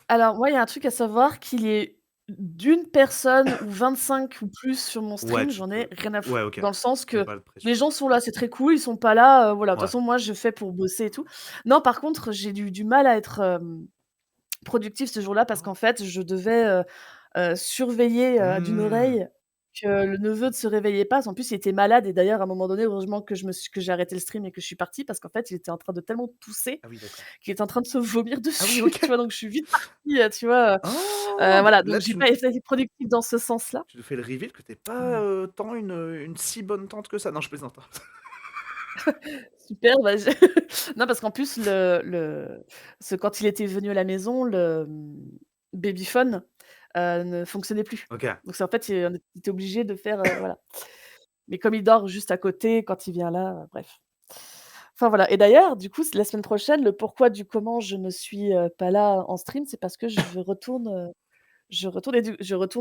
[SPEAKER 2] alors moi, il y a un truc à savoir qu'il y ait d'1 personne ou 25 ou plus sur mon
[SPEAKER 1] Ouais,
[SPEAKER 2] stream,
[SPEAKER 1] tu
[SPEAKER 2] j'en ai
[SPEAKER 1] peux.
[SPEAKER 2] rien à
[SPEAKER 1] Ouais,
[SPEAKER 2] foutre.
[SPEAKER 1] ok.
[SPEAKER 2] Dans le sens
[SPEAKER 1] Il y a
[SPEAKER 2] que
[SPEAKER 1] pas de
[SPEAKER 2] les
[SPEAKER 1] pression.
[SPEAKER 2] gens sont là, c'est très cool, ils sont pas là, voilà. De toute
[SPEAKER 1] Ouais.
[SPEAKER 2] façon, moi, je fais pour bosser et tout. Non, par contre, j'ai du mal à être, productive ce jour-là parce
[SPEAKER 1] Ah ouais?
[SPEAKER 2] qu'en fait, je devais, surveiller, d'une
[SPEAKER 1] Mmh.
[SPEAKER 2] oreille que le neveu ne se réveillait pas. En plus, il était malade et d'ailleurs, à un moment donné, heureusement que j'ai arrêté le stream et que je suis partie parce qu'en fait, il était en train de tellement tousser
[SPEAKER 1] Ah oui, d'accord.
[SPEAKER 2] qu'il était en train de se vomir
[SPEAKER 1] Ah oui,
[SPEAKER 2] dessus,
[SPEAKER 1] ok.
[SPEAKER 2] tu vois? Donc je suis vite partie, tu vois?
[SPEAKER 1] Oh,
[SPEAKER 2] Voilà,
[SPEAKER 1] là,
[SPEAKER 2] donc j'ai pas été productive dans ce sens-là.
[SPEAKER 1] tu nous fais le reveal que t'es pas
[SPEAKER 2] Mmh.
[SPEAKER 1] tant une si bonne tante que ça. Non, je plaisante.
[SPEAKER 2] Super, bah, je non, parce qu'en plus quand il était venu à la maison, babyphone, ne fonctionnait plus.
[SPEAKER 1] Ok.
[SPEAKER 2] Donc c'est en fait, on était obligé de faire, voilà. Mais comme il dort juste à côté, quand il vient là, bref. Enfin voilà et d'ailleurs, du coup, la semaine prochaine, le pourquoi du comment je ne suis, pas là en stream, c'est parce que je retourne,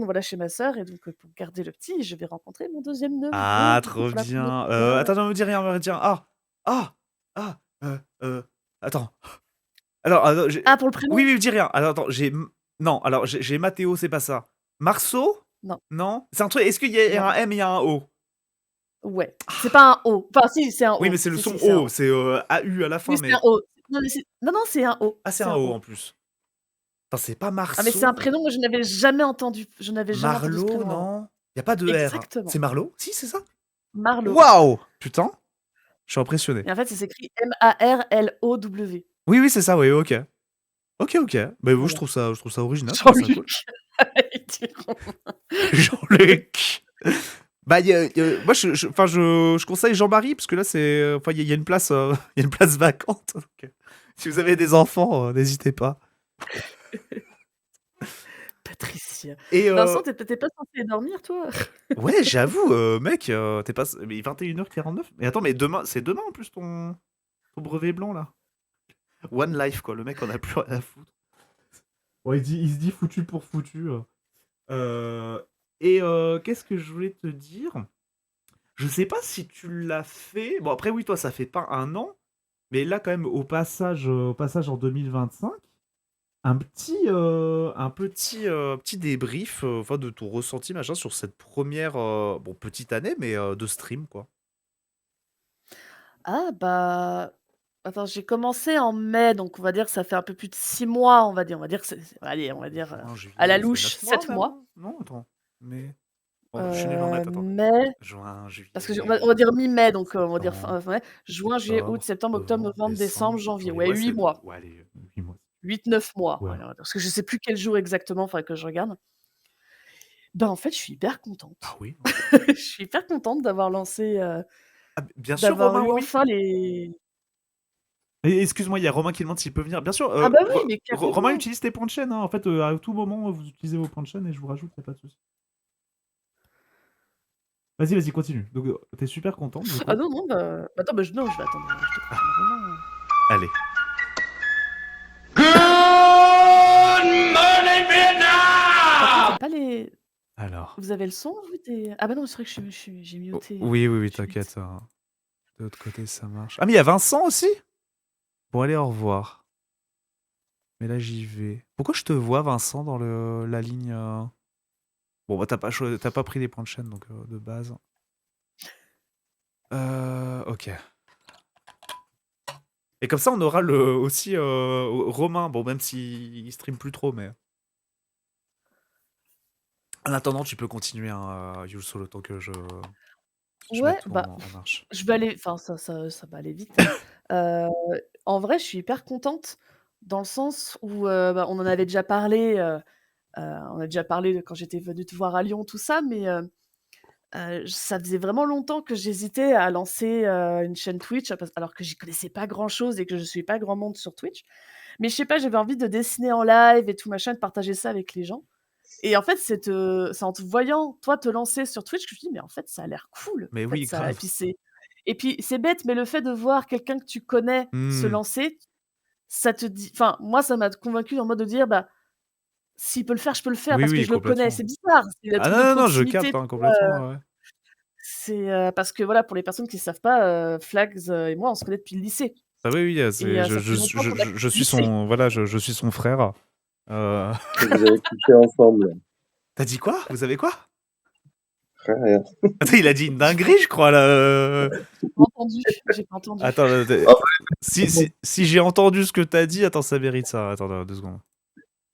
[SPEAKER 2] voilà, chez ma sœur et donc pour garder le petit, je vais rencontrer mon deuxième neveu,
[SPEAKER 1] Ah,
[SPEAKER 2] du coup,
[SPEAKER 1] trop
[SPEAKER 2] pour la première
[SPEAKER 1] bien.
[SPEAKER 2] fois.
[SPEAKER 1] Attends, non, me dis rien, me dis rien. Ah! Ah! Ah! Attends. Alors, attends,
[SPEAKER 2] Ah, pour le prénom?
[SPEAKER 1] oui, oui, dis rien. Alors, attends, non, alors, j'ai Mathéo, c'est pas ça. Marceau?
[SPEAKER 2] Non,
[SPEAKER 1] Non? C'est un truc. Est-ce qu'il y a
[SPEAKER 2] non,
[SPEAKER 1] un M et il y a un O?
[SPEAKER 2] ouais. C'est pas un O. Enfin si, c'est un
[SPEAKER 1] Oui, mais
[SPEAKER 2] O.
[SPEAKER 1] c'est le
[SPEAKER 2] Si,
[SPEAKER 1] son
[SPEAKER 2] si, c'est un
[SPEAKER 1] O.
[SPEAKER 2] O.
[SPEAKER 1] C'est AU à la
[SPEAKER 2] Oui,
[SPEAKER 1] fin,
[SPEAKER 2] c'est un
[SPEAKER 1] mais.
[SPEAKER 2] O. Non, mais non, c'est un O.
[SPEAKER 1] Ah, c'est
[SPEAKER 2] C'est
[SPEAKER 1] un
[SPEAKER 2] un
[SPEAKER 1] O en
[SPEAKER 2] O.
[SPEAKER 1] plus. Attends, c'est pas
[SPEAKER 2] Ah, mais c'est un
[SPEAKER 1] Marceau?
[SPEAKER 2] prénom que je n'avais jamais entendu ce
[SPEAKER 1] Marlo,
[SPEAKER 2] prénom avant.
[SPEAKER 1] non? Y a pas de R.
[SPEAKER 2] Exactement,
[SPEAKER 1] C'est Marlo? Si, c'est ça?
[SPEAKER 2] Marlo
[SPEAKER 1] Waouh! Putain, je suis impressionné.
[SPEAKER 2] et en fait, ça s'écrit Marlow.
[SPEAKER 1] Oui, oui, c'est ça, oui, ok. Ok, ok. Bah, vous,
[SPEAKER 2] Voilà.
[SPEAKER 1] je trouve ça original, je trouve ça cool.
[SPEAKER 2] Jean-Luc. Ils diront.
[SPEAKER 1] Jean-Luc. Bah, moi, enfin, je conseille Jean-Marie, parce que là, enfin, il y a une place, il y a une place vacante. Donc, si vous avez des enfants, n'hésitez pas.
[SPEAKER 2] Patricia.
[SPEAKER 1] Et
[SPEAKER 2] Vincent, tu pas censé dormir toi?
[SPEAKER 1] ouais, j'avoue, mec, t'es pas. Mais 21h49. Mais attends, mais demain, c'est demain en plus ton brevet blanc là. One life, quoi. Le mec, on a plus rien à foutre. Ouais, il se dit foutu pour foutu. Euh, qu'est-ce que je voulais te dire? Je sais pas si tu l'as fait. Bon, après, oui, toi, ça fait pas un an. Mais là, quand même, au passage en 2025, petit débrief enfin, de ton ressenti machin sur cette première bon, petite année, mais de stream, quoi.
[SPEAKER 2] Ah bah, attends, j'ai commencé en mai, donc on va dire que ça fait un peu plus de 6 mois, on va dire. On va dire que allez, on va dire,
[SPEAKER 1] Juin,
[SPEAKER 2] à la
[SPEAKER 1] juillet, ça fait
[SPEAKER 2] louche,
[SPEAKER 1] 9 mois
[SPEAKER 2] 7
[SPEAKER 1] même,
[SPEAKER 2] mois.
[SPEAKER 1] hein? Non, attends. Mais. Oh, je suis nul en maths, attends.
[SPEAKER 2] Mai,
[SPEAKER 1] Juin,
[SPEAKER 2] parce que
[SPEAKER 1] juillet,
[SPEAKER 2] on va dire mi-mai, donc on va dire
[SPEAKER 1] septembre,
[SPEAKER 2] fin mai, juin, juillet, août,
[SPEAKER 1] octobre,
[SPEAKER 2] septembre, octobre,
[SPEAKER 1] novembre,
[SPEAKER 2] novembre, décembre,
[SPEAKER 1] décembre,
[SPEAKER 2] janvier.
[SPEAKER 1] janvier.
[SPEAKER 2] Ouais,
[SPEAKER 1] Ouais,
[SPEAKER 2] 8 mois.
[SPEAKER 1] ouais, allez, 8 mois.
[SPEAKER 2] 8-9 mois.
[SPEAKER 1] Ouais.
[SPEAKER 2] Voilà, parce que je sais plus quel jour exactement, faudrait que je regarde. Ben, en fait, je suis hyper
[SPEAKER 1] Ah
[SPEAKER 2] contente.
[SPEAKER 1] oui.
[SPEAKER 2] Je suis hyper contente d'avoir lancé,
[SPEAKER 1] Ah, bien sûr,
[SPEAKER 2] d'avoir
[SPEAKER 1] Romain,
[SPEAKER 2] eu
[SPEAKER 1] oui, oui.
[SPEAKER 2] enfin les
[SPEAKER 1] Et excuse-moi, il y a Romain qui demande s'il peut venir. Bien sûr,
[SPEAKER 2] ah bah oui, mais
[SPEAKER 1] Romain
[SPEAKER 2] carrément!
[SPEAKER 1] utilise tes points de chaîne, hein. En fait, à tout moment, vous utilisez vos points de chaîne et je vous rajoute, y a pas de souci. Vas-y, continue. Donc, t'es super contente, du
[SPEAKER 2] Ah
[SPEAKER 1] coup.
[SPEAKER 2] non, non, bah attends, bah non, je vais attendre, je te confirme vraiment.
[SPEAKER 1] Allez.
[SPEAKER 3] Good morning,
[SPEAKER 2] Par contre, il y
[SPEAKER 3] Vietnam!
[SPEAKER 2] a pas les
[SPEAKER 1] Alors.
[SPEAKER 2] vous avez le son vous des ah bah non, c'est vrai que j'ai
[SPEAKER 1] Oh,
[SPEAKER 2] muté,
[SPEAKER 1] oui, oui, oui,
[SPEAKER 2] je suis bête.
[SPEAKER 1] t'inquiète, hein. De l'autre côté, ça marche. Ah, mais il y a Vincent aussi? Bon, allez, au revoir. Mais là, j'y vais. Pourquoi je te vois, Vincent, dans la ligne Bon, bah, t'as pas pris les points de chaîne, donc de base. Ok. Et comme ça, on aura aussi Romain. Bon, même s'il stream plus trop, mais. En attendant, tu peux continuer, hein, Yulso, le temps que je
[SPEAKER 2] Ouais,
[SPEAKER 1] mette tout
[SPEAKER 2] bah,
[SPEAKER 1] en marche.
[SPEAKER 2] je vais aller enfin ça va aller vite, hein. Heu, En vrai, je suis hyper contente dans le sens où, bah, on en avait déjà parlé, on a déjà parlé de quand j'étais venue te voir à Lyon, tout ça, mais ça faisait vraiment longtemps que j'hésitais à lancer, une chaîne Twitch, alors que j'y connaissais pas grand-chose et que je suis pas grand monde sur Twitch. Mais je sais pas, j'avais envie de dessiner en live et tout machin, de partager ça avec les gens. Et en fait, c'est en te voyant, toi, te lancer sur Twitch que je me dis: «Mais en fait, ça a l'air cool».
[SPEAKER 1] Mais
[SPEAKER 2] En fait,
[SPEAKER 1] oui,
[SPEAKER 2] ça
[SPEAKER 1] grave.
[SPEAKER 2] et puis c'est bête, mais le fait de voir quelqu'un que tu connais se
[SPEAKER 1] Hmm.
[SPEAKER 2] lancer, ça te dit enfin, moi, ça m'a convaincue en mode de dire: «Bah, s'il peut le faire, je peux le faire
[SPEAKER 1] Oui,
[SPEAKER 2] parce que
[SPEAKER 1] oui,
[SPEAKER 2] je le connais».
[SPEAKER 1] complètement.
[SPEAKER 2] C'est bizarre, c'est le
[SPEAKER 1] Ah
[SPEAKER 2] truc
[SPEAKER 1] non,
[SPEAKER 2] de
[SPEAKER 1] non, non, je
[SPEAKER 2] proximité,
[SPEAKER 1] capte,
[SPEAKER 2] tu
[SPEAKER 1] hein,
[SPEAKER 2] vois?
[SPEAKER 1] complètement, ouais.
[SPEAKER 2] C'est, parce que voilà, pour les personnes qui savent pas, Flags, et moi, on se connaît depuis le lycée
[SPEAKER 1] Ah oui, oui,
[SPEAKER 2] et
[SPEAKER 1] je,
[SPEAKER 2] ça
[SPEAKER 1] je,
[SPEAKER 2] fait longtemps qu'on a
[SPEAKER 1] je
[SPEAKER 2] quitté le
[SPEAKER 1] suis
[SPEAKER 2] lycée.
[SPEAKER 1] son, voilà, je suis son frère. Euh,
[SPEAKER 4] Que vous avez couché ensemble,
[SPEAKER 1] T'as dit quoi? Vous avez quoi?
[SPEAKER 4] frère.
[SPEAKER 1] Attends, il a dit une
[SPEAKER 2] J'ai pas
[SPEAKER 1] dinguerie, je crois, là.
[SPEAKER 2] j'ai pas entendu, j'ai pas entendu.
[SPEAKER 1] Attends,
[SPEAKER 4] Ah,
[SPEAKER 1] si j'ai entendu ce que t'as dit, attends, ça mérite ça. Attends, 2 secondes.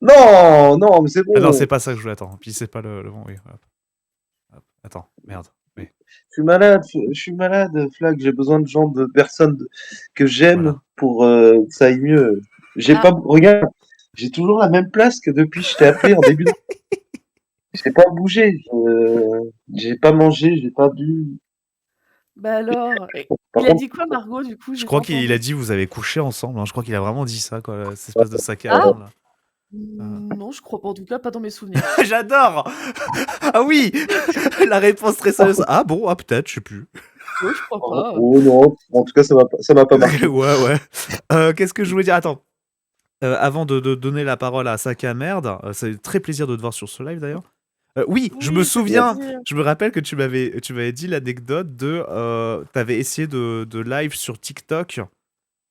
[SPEAKER 4] non, non, mais c'est
[SPEAKER 1] Ah non, c'est
[SPEAKER 4] bon.
[SPEAKER 1] pas ça que je voulais attendre. Puis c'est pas le bon, oui. Hop, hop. Attends, merde. Oui,
[SPEAKER 4] Je suis malade, Flag. J'ai besoin de gens, de personnes que j'aime
[SPEAKER 1] voilà.
[SPEAKER 4] pour que ça aille mieux. J'ai
[SPEAKER 2] Ah,
[SPEAKER 4] pas, regarde, j'ai toujours la même place que depuis que je t'ai appelé en début. J'ai pas bougé, j'ai pas mangé, j'ai pas bu.
[SPEAKER 2] bah alors et
[SPEAKER 4] Par
[SPEAKER 2] il a
[SPEAKER 4] contre,
[SPEAKER 2] dit quoi Margot du coup?
[SPEAKER 1] Je
[SPEAKER 2] J'ai pas
[SPEAKER 1] crois qu'il a
[SPEAKER 2] entendu.
[SPEAKER 1] dit vous avez couché ensemble, hein. Je crois qu'il a vraiment dit ça, quoi. Cette espèce de sac à
[SPEAKER 2] Ah!
[SPEAKER 1] main, là.
[SPEAKER 2] Non, je crois pas, en tout cas pas dans mes souvenirs.
[SPEAKER 1] J'adore! Ah oui! La réponse très sérieuse. Ah bon? Ah peut-être, je sais plus.
[SPEAKER 2] Je crois
[SPEAKER 4] oh,
[SPEAKER 2] pas.
[SPEAKER 4] oh non, en tout cas, ça m'a pas marqué.
[SPEAKER 1] Ouais, ouais. Qu'est-ce que je voulais dire? Attends. Avant de donner la parole à Sac à Merde, c'est très plaisir de te voir sur ce live d'ailleurs. Oui, je me
[SPEAKER 2] Oui, ça fait
[SPEAKER 1] souviens,
[SPEAKER 2] plaisir.
[SPEAKER 1] je me rappelle que tu m'avais dit l'anecdote de. T'avais essayé de live sur TikTok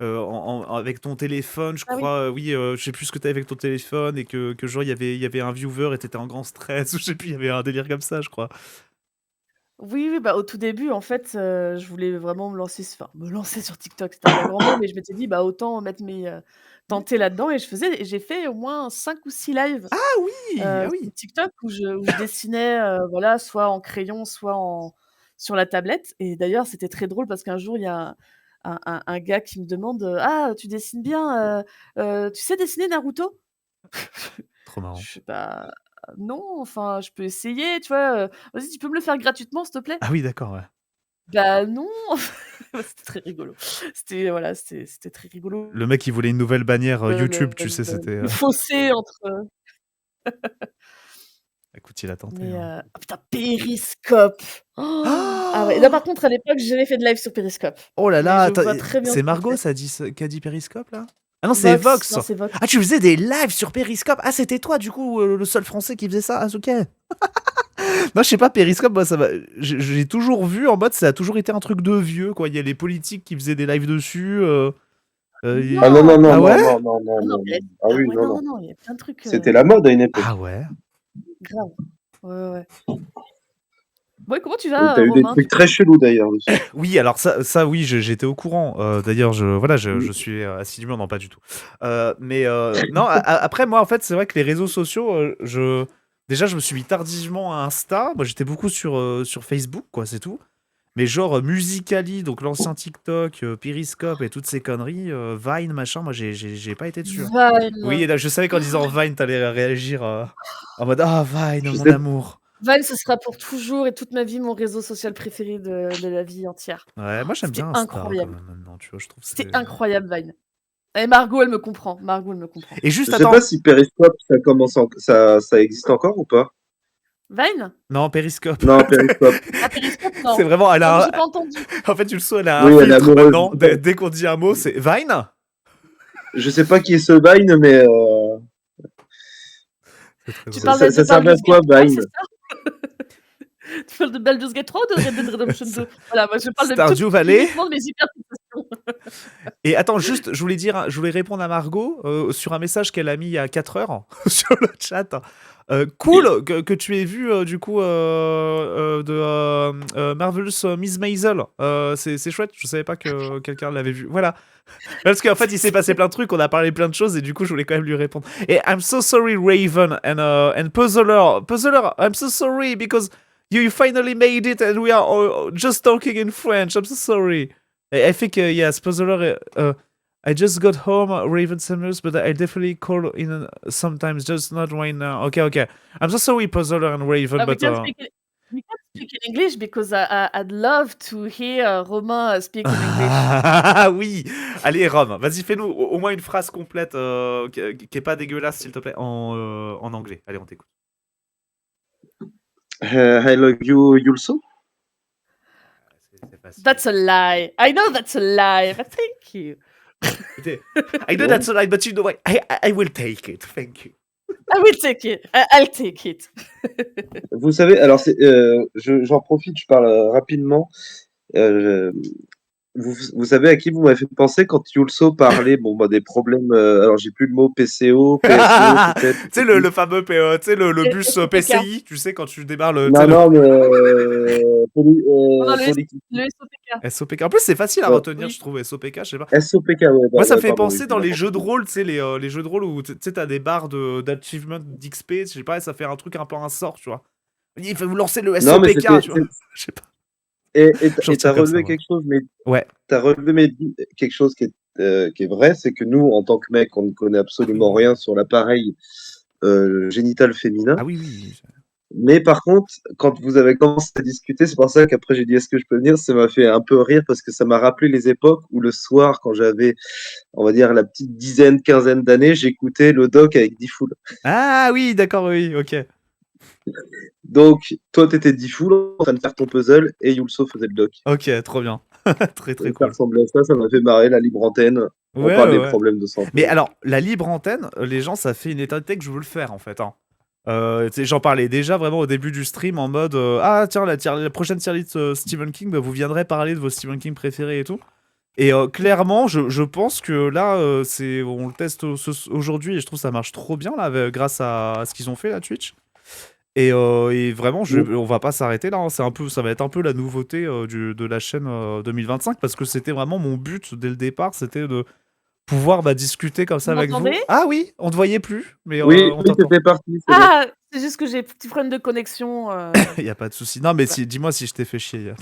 [SPEAKER 1] avec ton téléphone, je
[SPEAKER 2] Ah oui.
[SPEAKER 1] crois. Oui, je sais plus ce que t'avais avec ton téléphone et que genre il y avait un viewer et t'étais en grand stress, ou je sais plus, il y avait un délire comme ça, je crois.
[SPEAKER 2] Oui, oui, bah, au tout début, en fait, je voulais vraiment me lancer sur TikTok, c'était un bien grand mot, mais je m'étais dit: «Bah, autant mettre tenter là-dedans» et j'ai fait au moins 5 ou 6 lives,
[SPEAKER 1] Ah oui! Ah
[SPEAKER 2] sur
[SPEAKER 1] oui!
[SPEAKER 2] TikTok où je dessinais, voilà, soit en crayon, soit sur la tablette et d'ailleurs, c'était très drôle parce qu'un jour, il y a un gars qui me demande, «Ah, tu dessines bien, tu sais dessiner Naruto?»
[SPEAKER 1] Trop marrant.
[SPEAKER 2] Je fais: «Bah, non, enfin, je peux essayer, tu vois, vas-y, tu peux me le faire gratuitement, s'il te plaît?»
[SPEAKER 1] Ah oui, d'accord, ouais.
[SPEAKER 2] Bah, non! C'était très rigolo. C'était voilà, c'était très rigolo,
[SPEAKER 1] Le mec, il voulait une nouvelle bannière
[SPEAKER 2] le
[SPEAKER 1] YouTube,
[SPEAKER 2] le
[SPEAKER 1] tu sais, c'était.
[SPEAKER 2] le fossé entre,
[SPEAKER 1] Écoute, il a tenté,
[SPEAKER 2] mais
[SPEAKER 1] hein.
[SPEAKER 2] ah putain, Périscope! Ah ouais, là, par contre, à l'époque, j'ai jamais fait de live sur Périscope,
[SPEAKER 1] Oh là
[SPEAKER 2] mais
[SPEAKER 1] là,
[SPEAKER 2] je
[SPEAKER 1] attends,
[SPEAKER 2] vois très bien ce
[SPEAKER 1] c'est
[SPEAKER 2] que
[SPEAKER 1] Margot
[SPEAKER 2] c'est.
[SPEAKER 1] ça dit qui a dit Periscope là? Ah non, c'est
[SPEAKER 2] Vox,
[SPEAKER 1] Vox.
[SPEAKER 2] non, c'est Vox.
[SPEAKER 1] Ah, tu faisais des lives sur Periscope. Ah, c'était toi du coup le seul français qui faisait ça. Ah, OK. Non, je sais pas, Periscope, moi ça va. J'ai toujours vu en mode ça a toujours été un truc de vieux, quoi. Il y a les politiques qui faisaient des lives dessus.
[SPEAKER 4] Ah non, non,
[SPEAKER 2] Non!
[SPEAKER 4] non,
[SPEAKER 1] Ah
[SPEAKER 4] non,
[SPEAKER 1] ouais?
[SPEAKER 4] non, non, non,
[SPEAKER 2] Ah non,
[SPEAKER 4] non,
[SPEAKER 2] mais
[SPEAKER 4] non. Ah oui,
[SPEAKER 2] ouais,
[SPEAKER 4] non,
[SPEAKER 2] non,
[SPEAKER 4] non.
[SPEAKER 2] non, il y a plein de trucs,
[SPEAKER 4] C'était la mode à une époque.
[SPEAKER 1] Ah ouais?
[SPEAKER 2] grave. Ouais, ouais. Ouais, comment tu
[SPEAKER 4] Et
[SPEAKER 2] vas,
[SPEAKER 4] t'as eu des
[SPEAKER 2] Romain,
[SPEAKER 4] trucs
[SPEAKER 2] du
[SPEAKER 4] très
[SPEAKER 2] coup?
[SPEAKER 4] chelous d'ailleurs dessus.
[SPEAKER 1] Oui, alors ça oui, j'étais au courant. D'ailleurs, voilà,
[SPEAKER 4] Mm.
[SPEAKER 1] je suis assidu, non, pas du tout. Mais non, après, moi, en fait, c'est vrai que les réseaux sociaux, déjà, je me suis mis tardivement à Insta. Moi, j'étais beaucoup sur Facebook, quoi, c'est tout. Mais genre Musical.ly, donc l'ancien TikTok, Periscope et toutes ces conneries, Vine, machin, moi, j'ai pas été dessus, hein. Oui, et
[SPEAKER 2] Vine.
[SPEAKER 1] là, je savais qu'en disant Vine, t'allais réagir en mode ah Vine,
[SPEAKER 4] Je
[SPEAKER 1] mon
[SPEAKER 4] sais,
[SPEAKER 1] amour.
[SPEAKER 2] Vine, ce sera pour toujours et toute ma vie mon réseau social préféré de la vie entière.
[SPEAKER 1] Ouais, moi j'aime
[SPEAKER 2] C'était
[SPEAKER 1] bien Insta quand
[SPEAKER 2] incroyable.
[SPEAKER 1] même maintenant, tu vois, je trouve que
[SPEAKER 2] C'était
[SPEAKER 1] c'est.
[SPEAKER 2] incroyable, Vine. Et Margot, elle me comprend. Margot, elle me comprend.
[SPEAKER 1] Et
[SPEAKER 4] je
[SPEAKER 1] juste
[SPEAKER 4] sais pas
[SPEAKER 1] attends,
[SPEAKER 4] si Periscope ça existe encore ou pas.
[SPEAKER 2] Vine?
[SPEAKER 1] non, Periscope.
[SPEAKER 4] Non, Periscope.
[SPEAKER 2] Ah, Periscope,
[SPEAKER 1] C'est
[SPEAKER 2] non.
[SPEAKER 1] vraiment,
[SPEAKER 2] Non, mais j'ai pas entendu.
[SPEAKER 1] en fait, Ulso, elle a un
[SPEAKER 4] Oui, elle est
[SPEAKER 1] filtre
[SPEAKER 4] amoureuse.
[SPEAKER 1] maintenant. Dès qu'on dit un mot, c'est Vine.
[SPEAKER 4] Je sais pas qui est ce Vine, mais
[SPEAKER 1] C'est très
[SPEAKER 2] Tu
[SPEAKER 1] drôle.
[SPEAKER 2] parles de
[SPEAKER 4] ça servait à
[SPEAKER 2] Baldur's
[SPEAKER 4] quoi
[SPEAKER 2] Gate 3, c'est
[SPEAKER 4] Vine?
[SPEAKER 2] ça? Tu parles de Baldur's Gate 3 ou de Red Dead Redemption 2? Voilà, moi je parle de
[SPEAKER 1] Stardew Valley.
[SPEAKER 2] uniquement de mes hyperfixations.
[SPEAKER 1] Et attends, juste, je voulais répondre à Margot sur un message qu'elle a mis il y a 4 heures sur le chat. Cool que tu aies vu du coup de Marvelous Miss Maisel. C'est chouette, je savais pas que quelqu'un l'avait vu. Voilà. Parce qu'en fait, il s'est passé plein de trucs, on a parlé plein de choses et du coup, je voulais quand même lui répondre. Et I'm so sorry, Raven and Puzzler. Puzzler, I'm so sorry because you finally made it and we are just talking in French. I'm so sorry. I think, yes, Puzzler. I just got home, Raven Summers, but I definitely call in sometimes, just not right now. Okay. I'm so sorry, Puzzler and Raven,
[SPEAKER 2] We
[SPEAKER 1] but.
[SPEAKER 2] can speak in English because I'd love to hear Romain speak in English.
[SPEAKER 1] Ah oui! Allez, Rome, vas-y, fais-nous au moins une phrase complète qui est pas dégueulasse, s'il te plaît, en anglais. Allez, on t'écoute.
[SPEAKER 4] I love you, Yulso.
[SPEAKER 1] C'est facile.
[SPEAKER 2] That's a lie. I know that's a lie, but thank you.
[SPEAKER 1] I know that's a lie, but you know what? I will take it. Thank you.
[SPEAKER 2] I will take it. I'll take it.
[SPEAKER 4] Vous savez, alors j'en profite, je parle rapidement. Euh, vous savez à qui vous m'avez fait penser quand Yulso parlait des problèmes. Alors j'ai plus le mot PCO, PSO peut-être.
[SPEAKER 1] Tu sais, le fameux tu sais, le
[SPEAKER 2] Le
[SPEAKER 1] bus
[SPEAKER 2] SOPK.
[SPEAKER 1] PCI, tu sais, quand tu démarres le.
[SPEAKER 4] Non, non, mais
[SPEAKER 2] Non,
[SPEAKER 4] politique.
[SPEAKER 2] le SOPK.
[SPEAKER 1] SOPK. En plus, c'est facile à
[SPEAKER 4] Ouais.
[SPEAKER 1] retenir,
[SPEAKER 2] Oui.
[SPEAKER 1] je trouve, SOPK, je sais pas.
[SPEAKER 4] SOPK, ouais.
[SPEAKER 1] Moi, ça me
[SPEAKER 4] ouais,
[SPEAKER 1] fait
[SPEAKER 4] pardon,
[SPEAKER 1] penser
[SPEAKER 4] oui,
[SPEAKER 1] dans les
[SPEAKER 4] n'importe
[SPEAKER 1] jeux de
[SPEAKER 4] quoi.
[SPEAKER 1] rôle, tu sais, les jeux de rôle où tu sais, t'as des barres d'achievement d'XP, je sais pas, et ça fait un truc un peu un sort, tu vois. Il faut vous lancer le
[SPEAKER 4] Non, mais
[SPEAKER 1] SOPK, tu vois. Je sais pas.
[SPEAKER 4] Et
[SPEAKER 1] J'en
[SPEAKER 4] t'as
[SPEAKER 1] tiens comme ça,
[SPEAKER 4] relevé
[SPEAKER 1] moi.
[SPEAKER 4] quelque chose, mais
[SPEAKER 1] Ouais.
[SPEAKER 4] t'as relevé quelque chose qui est vrai, c'est que nous, en tant que mecs, on ne connaît absolument rien sur l'appareil génital féminin.
[SPEAKER 1] Ah oui.
[SPEAKER 4] Mais par contre, quand vous avez commencé à discuter, c'est pour ça qu'après j'ai dit est-ce que je peux venir, ça m'a fait un peu rire parce que ça m'a rappelé les époques où le soir, quand j'avais, on va dire, la petite dizaine, quinzaine d'années, j'écoutais le doc avec Diffoul.
[SPEAKER 1] Ah oui, d'accord, oui, ok.
[SPEAKER 4] Donc, toi, t'étais Diffoul en train de faire ton puzzle et Yulso faisait le doc.
[SPEAKER 1] Ok, trop bien. Très
[SPEAKER 4] Et ça
[SPEAKER 1] cool.
[SPEAKER 4] ressemblait à ça m'a fait marrer la libre antenne. On
[SPEAKER 1] Ouais,
[SPEAKER 4] parle des
[SPEAKER 1] ouais.
[SPEAKER 4] problèmes de santé.
[SPEAKER 1] Mais alors, la libre antenne, les gens, ça fait une éternité que je veux le faire, en fait. Hein. Tu sais, j'en parlais déjà vraiment au début du stream en mode ah tiens, la prochaine tier list Stephen King, bah, vous viendrez parler de vos Stephen King préférés et tout. Et clairement, je pense que là, on le teste aujourd'hui et je trouve que ça marche trop bien là, grâce à ce qu'ils ont fait là, Twitch. Et vraiment, on va pas s'arrêter là. Hein. Ça va être un peu la nouveauté de la chaîne 2025 parce que c'était vraiment mon but dès le départ, c'était de pouvoir discuter comme ça
[SPEAKER 2] Vous
[SPEAKER 1] avec vous.
[SPEAKER 2] m'entendez ?
[SPEAKER 1] Ah oui, on te voyait plus, mais
[SPEAKER 4] Oui,
[SPEAKER 1] on t'entend.
[SPEAKER 4] c'était parti. C'est bon.
[SPEAKER 2] Ah, c'est juste que j'ai petit problème de connexion.
[SPEAKER 1] Il y a pas de souci. Non, mais dis-moi si je t'ai fait chier.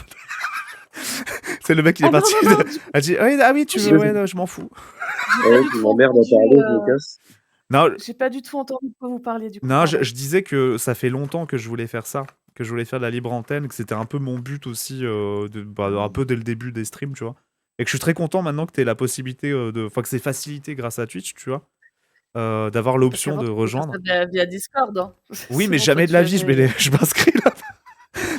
[SPEAKER 1] C'est le mec qui est parti.
[SPEAKER 2] Non,
[SPEAKER 1] Elle dit ah oui, tu veux, ouais, non, je m'en fous.
[SPEAKER 4] Ouais, tu m'emmerdes à parler, je me casse.
[SPEAKER 1] Non,
[SPEAKER 2] j'ai pas du tout entendu de quoi vous parliez du coup.
[SPEAKER 1] non,
[SPEAKER 2] pardon.
[SPEAKER 1] je disais que ça fait longtemps que je voulais faire ça, que je voulais faire de la libre antenne, que c'était un peu mon but aussi, un peu dès le début des streams, tu vois. Et que je suis très content maintenant que tu aies la possibilité enfin que c'est facilité grâce à Twitch, tu vois, d'avoir l'option de rejoindre.
[SPEAKER 2] Via Discord. Hein.
[SPEAKER 1] Oui, mais
[SPEAKER 2] Sinon,
[SPEAKER 1] jamais de
[SPEAKER 2] toi,
[SPEAKER 1] la
[SPEAKER 2] tu
[SPEAKER 1] vie,
[SPEAKER 2] avais-
[SPEAKER 1] je m'inscris là.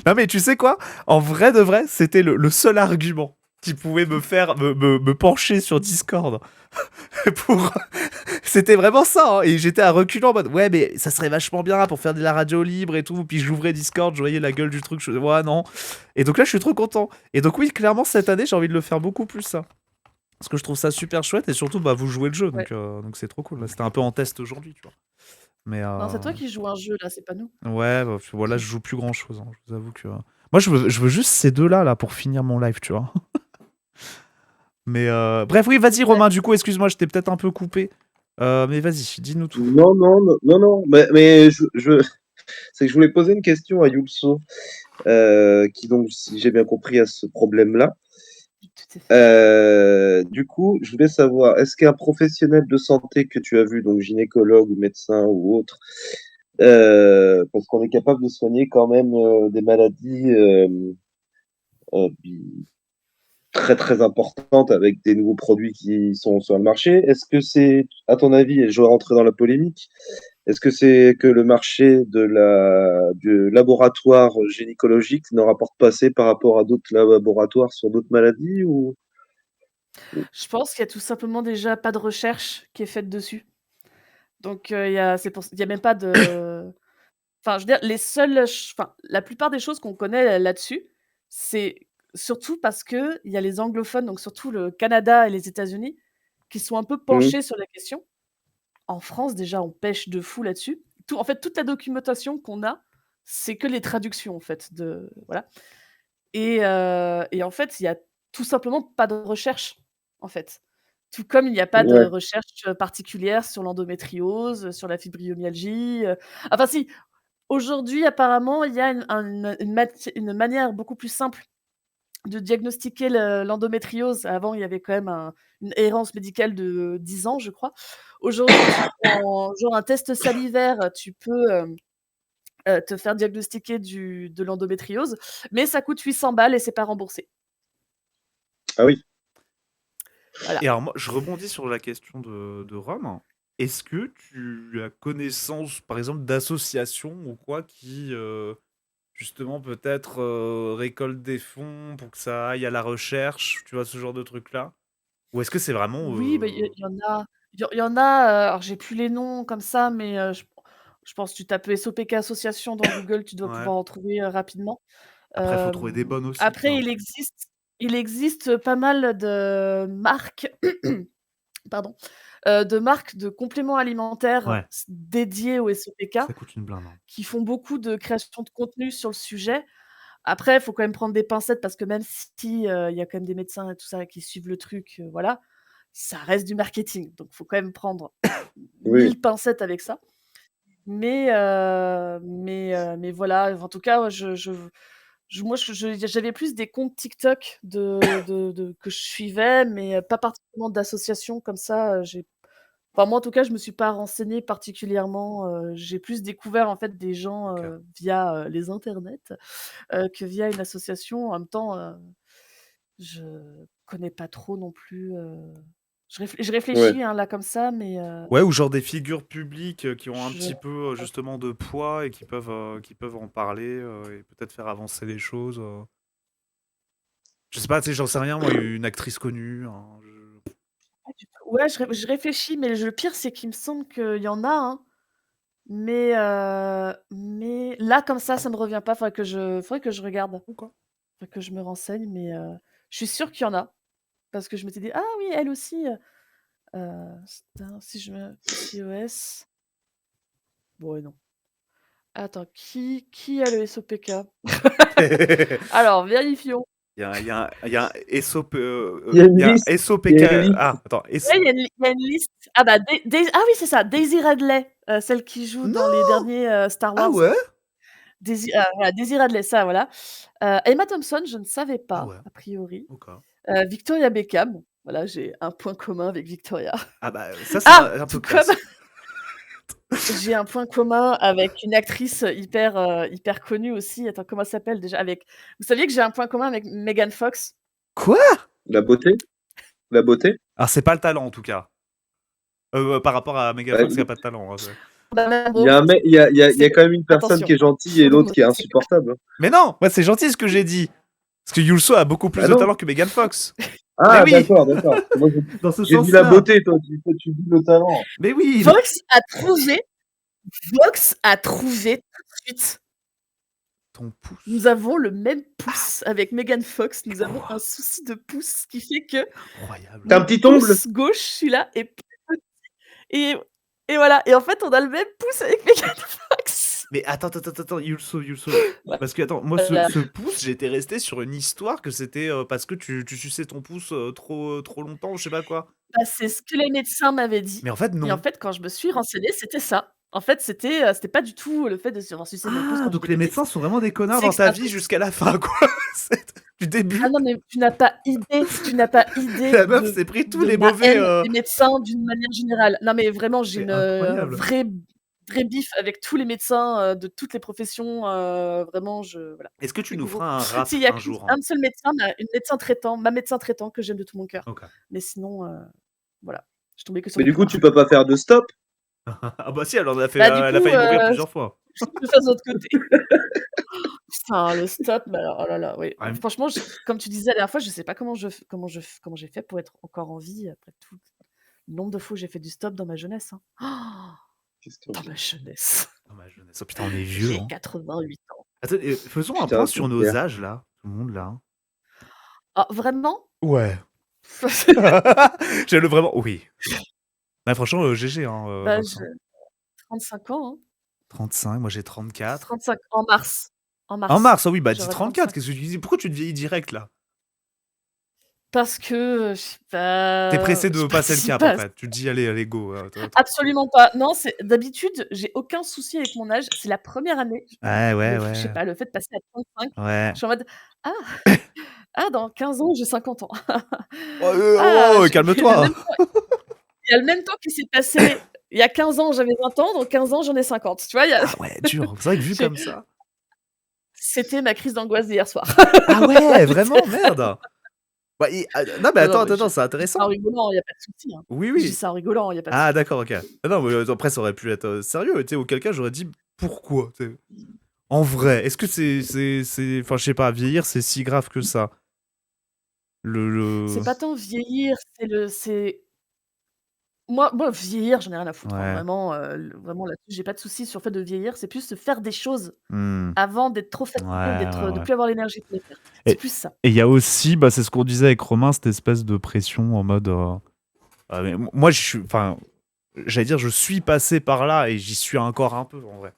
[SPEAKER 1] Non, mais tu sais quoi? En vrai de vrai, c'était le seul argument qui pouvait me faire me pencher sur Discord. C'était vraiment ça, hein. Et j'étais à reculons en mode ouais, mais ça serait vachement bien pour faire de la radio libre et tout. Puis j'ouvrais Discord, je voyais la gueule du truc, ouais, non. Et donc là, je suis trop content. Et donc, oui, clairement, cette année, j'ai envie de le faire beaucoup plus, ça. Parce que je trouve ça super chouette et surtout, bah, vous jouez le jeu,
[SPEAKER 2] Ouais.
[SPEAKER 1] donc c'est trop cool. Là, c'était un peu en test aujourd'hui, tu vois. Mais
[SPEAKER 2] Non, c'est toi qui joues un jeu là, c'est pas nous.
[SPEAKER 1] ouais, bah, voilà, je joue plus grand chose. Je vous avoue que moi, je veux juste ces deux-là là pour finir mon live, tu vois. Mais bref, oui, vas-y,
[SPEAKER 2] Ouais.
[SPEAKER 1] Romain. Du coup, excuse-moi, je t'ai peut-être un peu coupé. Mais vas-y, dis-nous tout.
[SPEAKER 4] Non, mais c'est que je voulais poser une question à Yulso, qui donc, si j'ai bien compris, a ce problème-là.
[SPEAKER 2] Tout à fait.
[SPEAKER 4] Du coup, je voulais savoir, est-ce qu'un professionnel de santé que tu as vu, donc gynécologue ou médecin ou autre, parce qu'on est capable de soigner quand même des maladies bi- très très importantes avec des nouveaux produits qui sont sur le marché, est-ce que c'est, à ton avis, et je vais rentrer dans la polémique, est-ce que c'est que le marché du laboratoire gynécologique ne rapporte pas assez par rapport à d'autres laboratoires sur d'autres maladies ou...
[SPEAKER 2] Je pense qu'il y a tout simplement déjà pas de recherche qui est faite dessus. Donc il y a même pas de enfin, je veux dire, la plupart des choses qu'on connaît là-dessus, c'est surtout parce qu'il y a les anglophones, donc surtout le Canada et les États-Unis, qui sont un peu
[SPEAKER 4] Mhm.
[SPEAKER 2] penchés sur la question. En France, déjà, on pêche de fou là-dessus. En fait, toute la documentation qu'on a, c'est que les traductions, en fait, voilà. Et en fait, il y a tout simplement pas de recherche, en fait. Tout comme il n'y a pas de
[SPEAKER 4] Ouais,
[SPEAKER 2] recherche particulière sur l'endométriose, sur la fibromyalgie. Enfin, si, aujourd'hui, apparemment, il y a une manière beaucoup plus simple de diagnostiquer l'endométriose. Avant, il y avait quand même une errance médicale de 10 ans, je crois. Aujourd'hui, tu prends genre un test salivaire, tu peux te faire diagnostiquer de l'endométriose, mais ça coûte 800 balles et c'est pas remboursé.
[SPEAKER 4] ah oui.
[SPEAKER 2] Voilà.
[SPEAKER 1] Et alors, moi, je rebondis sur la question de Rome. Est-ce que tu as connaissance, par exemple, d'associations ou quoi qui, justement, peut-être récoltent des fonds pour que ça aille à la recherche, tu vois, ce genre de truc-là? Ou est-ce que c'est vraiment...
[SPEAKER 2] Oui, bah, il y en a alors j'ai plus les noms comme ça, mais je pense que tu tapes SOPK association dans Google, tu dois
[SPEAKER 1] Ouais.
[SPEAKER 2] pouvoir en trouver, rapidement.
[SPEAKER 1] Après, il faut trouver des bonnes aussi, tu
[SPEAKER 2] Après
[SPEAKER 1] vois.
[SPEAKER 2] il existe pas mal de marques pardon, de marques de compléments alimentaires
[SPEAKER 1] Ouais,
[SPEAKER 2] dédiés au SOPK,
[SPEAKER 1] ça coûte une blinde, hein.
[SPEAKER 2] qui font beaucoup de création de contenu sur le sujet. Après, il faut quand même prendre des pincettes parce que même si, il y a quand même des médecins et tout ça qui suivent le truc, voilà, ça reste du marketing. Donc il faut quand même prendre
[SPEAKER 4] Oui,
[SPEAKER 2] 1000 pincettes avec ça. Mais voilà, en tout cas, moi, j'avais plus des comptes TikTok que je suivais, mais pas particulièrement d'associations comme ça. Enfin, moi, en tout cas, je me suis pas renseignée particulièrement. J'ai plus découvert en fait des gens
[SPEAKER 1] Ok.
[SPEAKER 2] via les internets que via une association. En même temps, je connais pas trop non plus. Je
[SPEAKER 4] ouais.
[SPEAKER 2] réfléchis hein, là comme ça, mais
[SPEAKER 1] Ouais, ou genre des figures publiques qui ont un
[SPEAKER 2] je
[SPEAKER 1] petit peu justement de poids et qui peuvent en parler et peut-être faire avancer les choses. Je sais pas, tu sais, j'en sais rien, moi, une actrice connue.
[SPEAKER 2] Ouais, je réfléchis, mais le pire, c'est qu'il me semble qu'il y en a, hein, mais là, comme ça me revient pas. Faudrait que je regarde.
[SPEAKER 1] Ou quoi.
[SPEAKER 2] Faudrait que je me renseigne, mais je suis sûre qu'il y en a. Parce que je m'étais dit: «Ah oui, elle aussi, si je me PCOS». Bon, ouais, non. Attends, qui a le SOPK? Alors, vérifions.
[SPEAKER 1] Il y a un SOP,
[SPEAKER 4] Il y a une
[SPEAKER 1] il y a
[SPEAKER 4] liste.
[SPEAKER 1] un
[SPEAKER 4] Il y
[SPEAKER 1] SOPK.
[SPEAKER 4] a une liste.
[SPEAKER 1] Ah, attends.
[SPEAKER 2] Ouais, il y a une liste. Ah bah, ah oui, c'est ça, Daisy Ridley, celle qui joue dans les
[SPEAKER 1] Non!
[SPEAKER 2] derniers Star
[SPEAKER 1] Ah
[SPEAKER 2] Wars.
[SPEAKER 1] ouais?
[SPEAKER 2] Voilà, Daisy Ridley, ça, voilà. Emma Thompson, je ne savais
[SPEAKER 1] Ah
[SPEAKER 2] pas,
[SPEAKER 1] ouais,
[SPEAKER 2] a priori.
[SPEAKER 1] ok.
[SPEAKER 2] Victoria Beckham, voilà, j'ai un point commun avec Victoria.
[SPEAKER 1] Ah bah, ça, c'est
[SPEAKER 2] Ah!
[SPEAKER 1] un peu
[SPEAKER 2] Tout comme
[SPEAKER 1] classe.
[SPEAKER 2] j'ai un point commun avec une actrice hyper connue aussi. Attends, comment elle s'appelle déjà? Vous saviez que j'ai un point commun avec Megan Fox?
[SPEAKER 1] Quoi?
[SPEAKER 4] La beauté? La beauté?
[SPEAKER 1] Alors, c'est pas le talent, en tout cas. Par rapport à Megan
[SPEAKER 4] Ouais,
[SPEAKER 1] Fox, qui a pas de talent. Hein,
[SPEAKER 2] Bah, même
[SPEAKER 4] il y
[SPEAKER 2] beau,
[SPEAKER 4] a un mec, il y a
[SPEAKER 2] c'est
[SPEAKER 4] quand même une personne qui
[SPEAKER 2] attention,
[SPEAKER 4] est gentille et
[SPEAKER 2] faux
[SPEAKER 4] l'autre qui est
[SPEAKER 2] diagnostic.
[SPEAKER 4] insupportable.
[SPEAKER 1] Mais non, moi, c'est gentil ce que j'ai dit. Parce que Yulso a beaucoup plus
[SPEAKER 4] Bah
[SPEAKER 1] de
[SPEAKER 4] non.
[SPEAKER 1] talent que Megan Fox. Mais
[SPEAKER 4] Ah,
[SPEAKER 1] oui,
[SPEAKER 4] d'accord. Moi,
[SPEAKER 1] dans ce
[SPEAKER 4] j'ai dit la
[SPEAKER 1] sens-là.
[SPEAKER 4] beauté, toi, tu dis le talent.
[SPEAKER 1] Mais oui,
[SPEAKER 2] Vox a trouvé Vox a trouvé tout de suite.
[SPEAKER 1] Ton pouce.
[SPEAKER 2] Nous avons le même pouce avec Megan Fox. Nous avons un souci de pouce qui fait que
[SPEAKER 1] Incroyable.
[SPEAKER 4] T'as un
[SPEAKER 2] mon
[SPEAKER 4] petit ongle?
[SPEAKER 2] pouce gauche, celui-là, est plus petit. Et, et voilà. Et en fait, on a le même pouce avec Megan Fox.
[SPEAKER 1] Mais attends, Yulso. Parce que, attends, moi,
[SPEAKER 2] Voilà.
[SPEAKER 1] ce pouce, j'étais resté sur une histoire que c'était parce que tu suçais ton pouce trop longtemps, je sais pas quoi.
[SPEAKER 2] Bah, c'est ce que les médecins m'avaient dit.
[SPEAKER 1] Mais en fait,
[SPEAKER 2] Et en
[SPEAKER 1] non.
[SPEAKER 2] fait, quand je me suis renseignée, c'était ça. En fait, c'était pas du tout le fait de se sucer mon pouce
[SPEAKER 1] Ah,
[SPEAKER 2] quand
[SPEAKER 1] donc
[SPEAKER 2] j'étais
[SPEAKER 1] les
[SPEAKER 2] petite.
[SPEAKER 1] médecins sont vraiment des connards
[SPEAKER 2] C'est
[SPEAKER 1] dans
[SPEAKER 2] que c'est
[SPEAKER 1] ta
[SPEAKER 2] un
[SPEAKER 1] vie
[SPEAKER 2] truc.
[SPEAKER 1] jusqu'à la fin, quoi. Du début.
[SPEAKER 2] Ah non, mais tu n'as pas idée
[SPEAKER 1] La meuf s'est pris tous
[SPEAKER 2] de
[SPEAKER 1] les
[SPEAKER 2] ma
[SPEAKER 1] mauvais.
[SPEAKER 2] haine des médecins d'une manière générale. Non, mais vraiment, j'ai
[SPEAKER 1] C'est
[SPEAKER 2] une
[SPEAKER 1] incroyable.
[SPEAKER 2] vrai bif avec tous les médecins de toutes les professions. Vraiment, voilà.
[SPEAKER 1] Est-ce que tu
[SPEAKER 2] Les
[SPEAKER 1] nous
[SPEAKER 2] gourous.
[SPEAKER 1] feras un rap
[SPEAKER 2] Si, il y a
[SPEAKER 1] un jour, hein?
[SPEAKER 2] un seul médecin, ma médecin traitant que j'aime de tout mon cœur.
[SPEAKER 1] Ok.
[SPEAKER 2] Mais sinon, voilà. Je tombais que sur
[SPEAKER 4] Mais
[SPEAKER 2] des
[SPEAKER 4] du coup,
[SPEAKER 2] connards.
[SPEAKER 4] tu peux pas faire de stop.
[SPEAKER 1] Ah bah si, elle en a fait,
[SPEAKER 2] Bah, du
[SPEAKER 1] elle a
[SPEAKER 2] coup,
[SPEAKER 1] failli mourir plusieurs fois.
[SPEAKER 2] je le fasse de l'autre côté. Putain, le stop, mais alors, oh là là, oui.
[SPEAKER 1] Ouais.
[SPEAKER 2] Franchement, comme tu disais la dernière fois, je sais pas comment j'ai fait pour être encore en vie après tout le nombre de fois où j'ai fait du stop dans ma jeunesse. Hein.
[SPEAKER 4] Qu'est-ce que
[SPEAKER 2] Dans
[SPEAKER 4] t'en
[SPEAKER 2] ma
[SPEAKER 4] dis?
[SPEAKER 2] jeunesse.
[SPEAKER 1] Oh, ma jeunesse. Oh, putain, on est vieux,
[SPEAKER 2] J'ai
[SPEAKER 1] hein.
[SPEAKER 2] 88 ans.
[SPEAKER 1] Attends, faisons un
[SPEAKER 4] Putain,
[SPEAKER 1] point
[SPEAKER 4] c'est
[SPEAKER 1] sur nos
[SPEAKER 4] clair.
[SPEAKER 1] âges, là. Tout le monde, là. hein.
[SPEAKER 2] Ah, vraiment?
[SPEAKER 1] Ouais. J'ai le vraiment. Oui. Bah, franchement, GG, hein,
[SPEAKER 2] Bah,
[SPEAKER 1] Vincent.
[SPEAKER 2] j'ai 35 ans. Hein.
[SPEAKER 1] 35, moi j'ai 34.
[SPEAKER 2] 35 en mars. En
[SPEAKER 1] En
[SPEAKER 2] mars.
[SPEAKER 1] mars, oh oui, bah dis
[SPEAKER 2] J'aurai
[SPEAKER 1] 34.
[SPEAKER 2] 35.
[SPEAKER 1] Qu'est-ce que tu dis? Pourquoi tu te vieillis direct, là?
[SPEAKER 2] Parce que, je sais
[SPEAKER 1] T'es
[SPEAKER 2] pas,
[SPEAKER 1] pressé de
[SPEAKER 2] je
[SPEAKER 1] passer le
[SPEAKER 2] participe
[SPEAKER 1] cap, en
[SPEAKER 2] pas.
[SPEAKER 1] fait. Tu te dis, allez, go.
[SPEAKER 2] Absolument pas. Non, d'habitude, j'ai aucun souci avec mon âge. C'est la première année,
[SPEAKER 1] Ouais.
[SPEAKER 2] je sais pas, le fait de passer à 35,
[SPEAKER 1] Ouais.
[SPEAKER 2] je suis en mode: «Ah, dans 15 ans, j'ai 50 ans.
[SPEAKER 1] Oh,
[SPEAKER 2] Ah,
[SPEAKER 1] calme-toi.
[SPEAKER 2] il y a le même temps qui s'est passé. Il y a 15 ans, j'avais 20 ans, dans 15 ans, j'en ai 50». Tu vois?
[SPEAKER 1] Ah ouais, dur. C'est vrai que vu
[SPEAKER 2] j'ai
[SPEAKER 1] comme ça.
[SPEAKER 2] C'était ma crise d'angoisse d'hier soir.
[SPEAKER 1] Ah ouais, vraiment, merde. Bah, non, mais
[SPEAKER 2] Non, mais
[SPEAKER 1] attends,
[SPEAKER 2] je
[SPEAKER 1] c'est
[SPEAKER 2] dis ça en
[SPEAKER 1] intéressant.
[SPEAKER 2] rigolant, il y a pas de souci, hein.
[SPEAKER 1] Oui,
[SPEAKER 2] Je dis
[SPEAKER 1] oui.
[SPEAKER 2] ça en rigolant, il y a pas de
[SPEAKER 1] Ah
[SPEAKER 2] souci.
[SPEAKER 1] d'accord, ok. Ah non, mais après, ça aurait pu être sérieux, tu sais, auquel cas, j'aurais dit pourquoi, tu sais. En vrai, est-ce que enfin, je sais pas, vieillir, c'est si grave que ça?
[SPEAKER 2] C'est pas tant vieillir, c'est moi, vieillir, j'en ai rien à foutre, hein.
[SPEAKER 1] Ouais.
[SPEAKER 2] Vraiment là-dessus, j'ai pas de souci sur le fait de vieillir. C'est plus de faire des choses
[SPEAKER 1] Mmh.
[SPEAKER 2] avant d'être trop fatigué, de
[SPEAKER 1] Ouais.
[SPEAKER 2] plus avoir l'énergie pour les faire.
[SPEAKER 1] Et
[SPEAKER 2] C'est plus ça.
[SPEAKER 1] il y a aussi, bah, c'est ce qu'on disait avec Romain, cette espèce de pression en mode. Mais moi, enfin, j'allais dire, je suis passé par là et j'y suis encore un peu en vrai.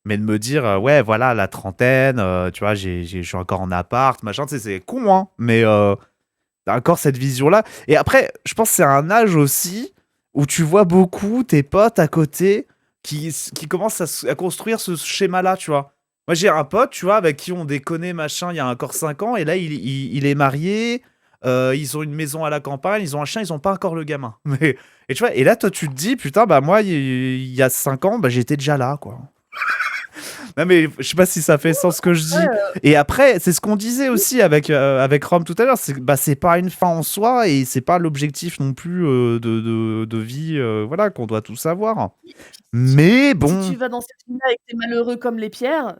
[SPEAKER 1] Mais de me dire, ouais, voilà, la trentaine, tu vois, je suis encore en appart, machin, tu sais, c'est con, hein, mais t'as encore cette vision-là. Et après, je pense que c'est un âge aussi où tu vois beaucoup tes potes à côté qui commencent à construire ce schéma-là, tu vois. Moi, j'ai un pote, tu vois, avec qui on déconnait, machin, il y a encore 5 ans, et là, il est marié, ils ont une maison à la campagne, ils ont un chien, ils ont pas encore le gamin. Et tu vois, et là, toi, tu te dis, putain, bah moi, il y a 5 ans, bah, j'étais déjà là, quoi. Non mais je sais pas si ça fait sens ce que je dis. Et après, c'est ce qu'on disait aussi avec Rome tout à l'heure, c'est pas une fin en soi et c'est pas l'objectif non plus de vie voilà qu'on doit tous avoir. Mais bon.
[SPEAKER 2] Si tu vas dans cette vie-là et que t'es malheureux comme les pierres,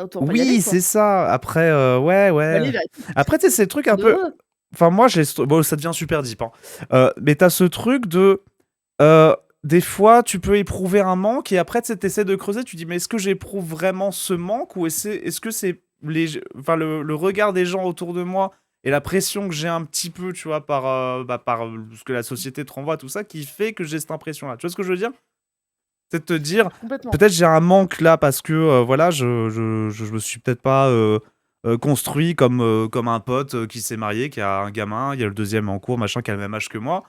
[SPEAKER 2] autant pas y aller,
[SPEAKER 1] Oui,
[SPEAKER 2] quoi.
[SPEAKER 1] c'est ça. Après ouais.
[SPEAKER 2] Aller vers
[SPEAKER 1] Après tu sais c'est le truc un peu
[SPEAKER 2] heureux.
[SPEAKER 1] enfin moi bon ça devient super deep hein. Mais t'as ce truc de des fois, tu peux éprouver un manque et après, tu essaies de creuser. Tu dis, mais est-ce que j'éprouve vraiment ce manque ou est-ce que c'est le regard des gens autour de moi et la pression que j'ai un petit peu, tu vois, par ce que la société te renvoie, tout ça, qui fait que j'ai cette impression-là. Tu vois ce que je veux dire? C'est de te dire,
[SPEAKER 2] Complètement.
[SPEAKER 1] peut-être j'ai un manque là parce que, voilà, je me suis peut-être pas construit comme un pote qui s'est marié, qui a un gamin, il y a le deuxième en cours, machin, qui a le même âge que moi.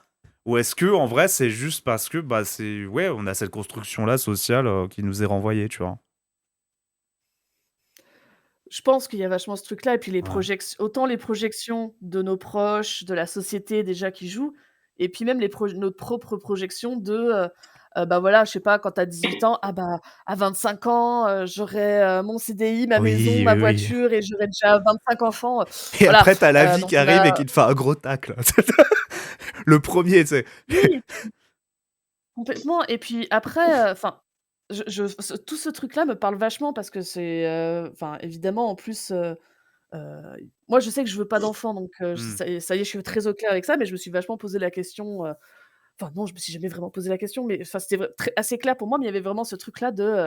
[SPEAKER 1] Ou est-ce que en vrai c'est juste parce que on a cette construction là sociale qui nous est renvoyée, tu vois.
[SPEAKER 2] Je pense qu'il y a vachement ce truc-là et puis les
[SPEAKER 1] Ouais.
[SPEAKER 2] autant les projections de nos proches, de la société déjà qui jouent et puis même notre propre projection de, bah, voilà, je sais pas, quand tu as 18 ans, ah bah, à 25 ans, j'aurai, mon CDI, ma maison,
[SPEAKER 1] Oui,
[SPEAKER 2] ma
[SPEAKER 1] oui, oui.
[SPEAKER 2] voiture et j'aurai déjà 25 enfants,
[SPEAKER 1] Et
[SPEAKER 2] voilà,
[SPEAKER 1] après t'as la vie
[SPEAKER 2] donc
[SPEAKER 1] qui
[SPEAKER 2] on
[SPEAKER 1] arrive
[SPEAKER 2] a
[SPEAKER 1] et qui te fait un gros tacle. Le premier, tu sais.
[SPEAKER 2] oui, complètement et puis après, enfin, tout ce truc-là me parle vachement parce que c'est, enfin, évidemment, en plus, Heu, moi, je sais que je veux pas d'enfant, donc
[SPEAKER 1] Hmm.
[SPEAKER 2] ça y est, je suis très au clair avec ça, mais je me suis vachement posé la question, enfin non, je me suis jamais vraiment posé la question, mais enfin, c'était vrai très assez clair pour moi, mais il y avait vraiment ce truc-là de,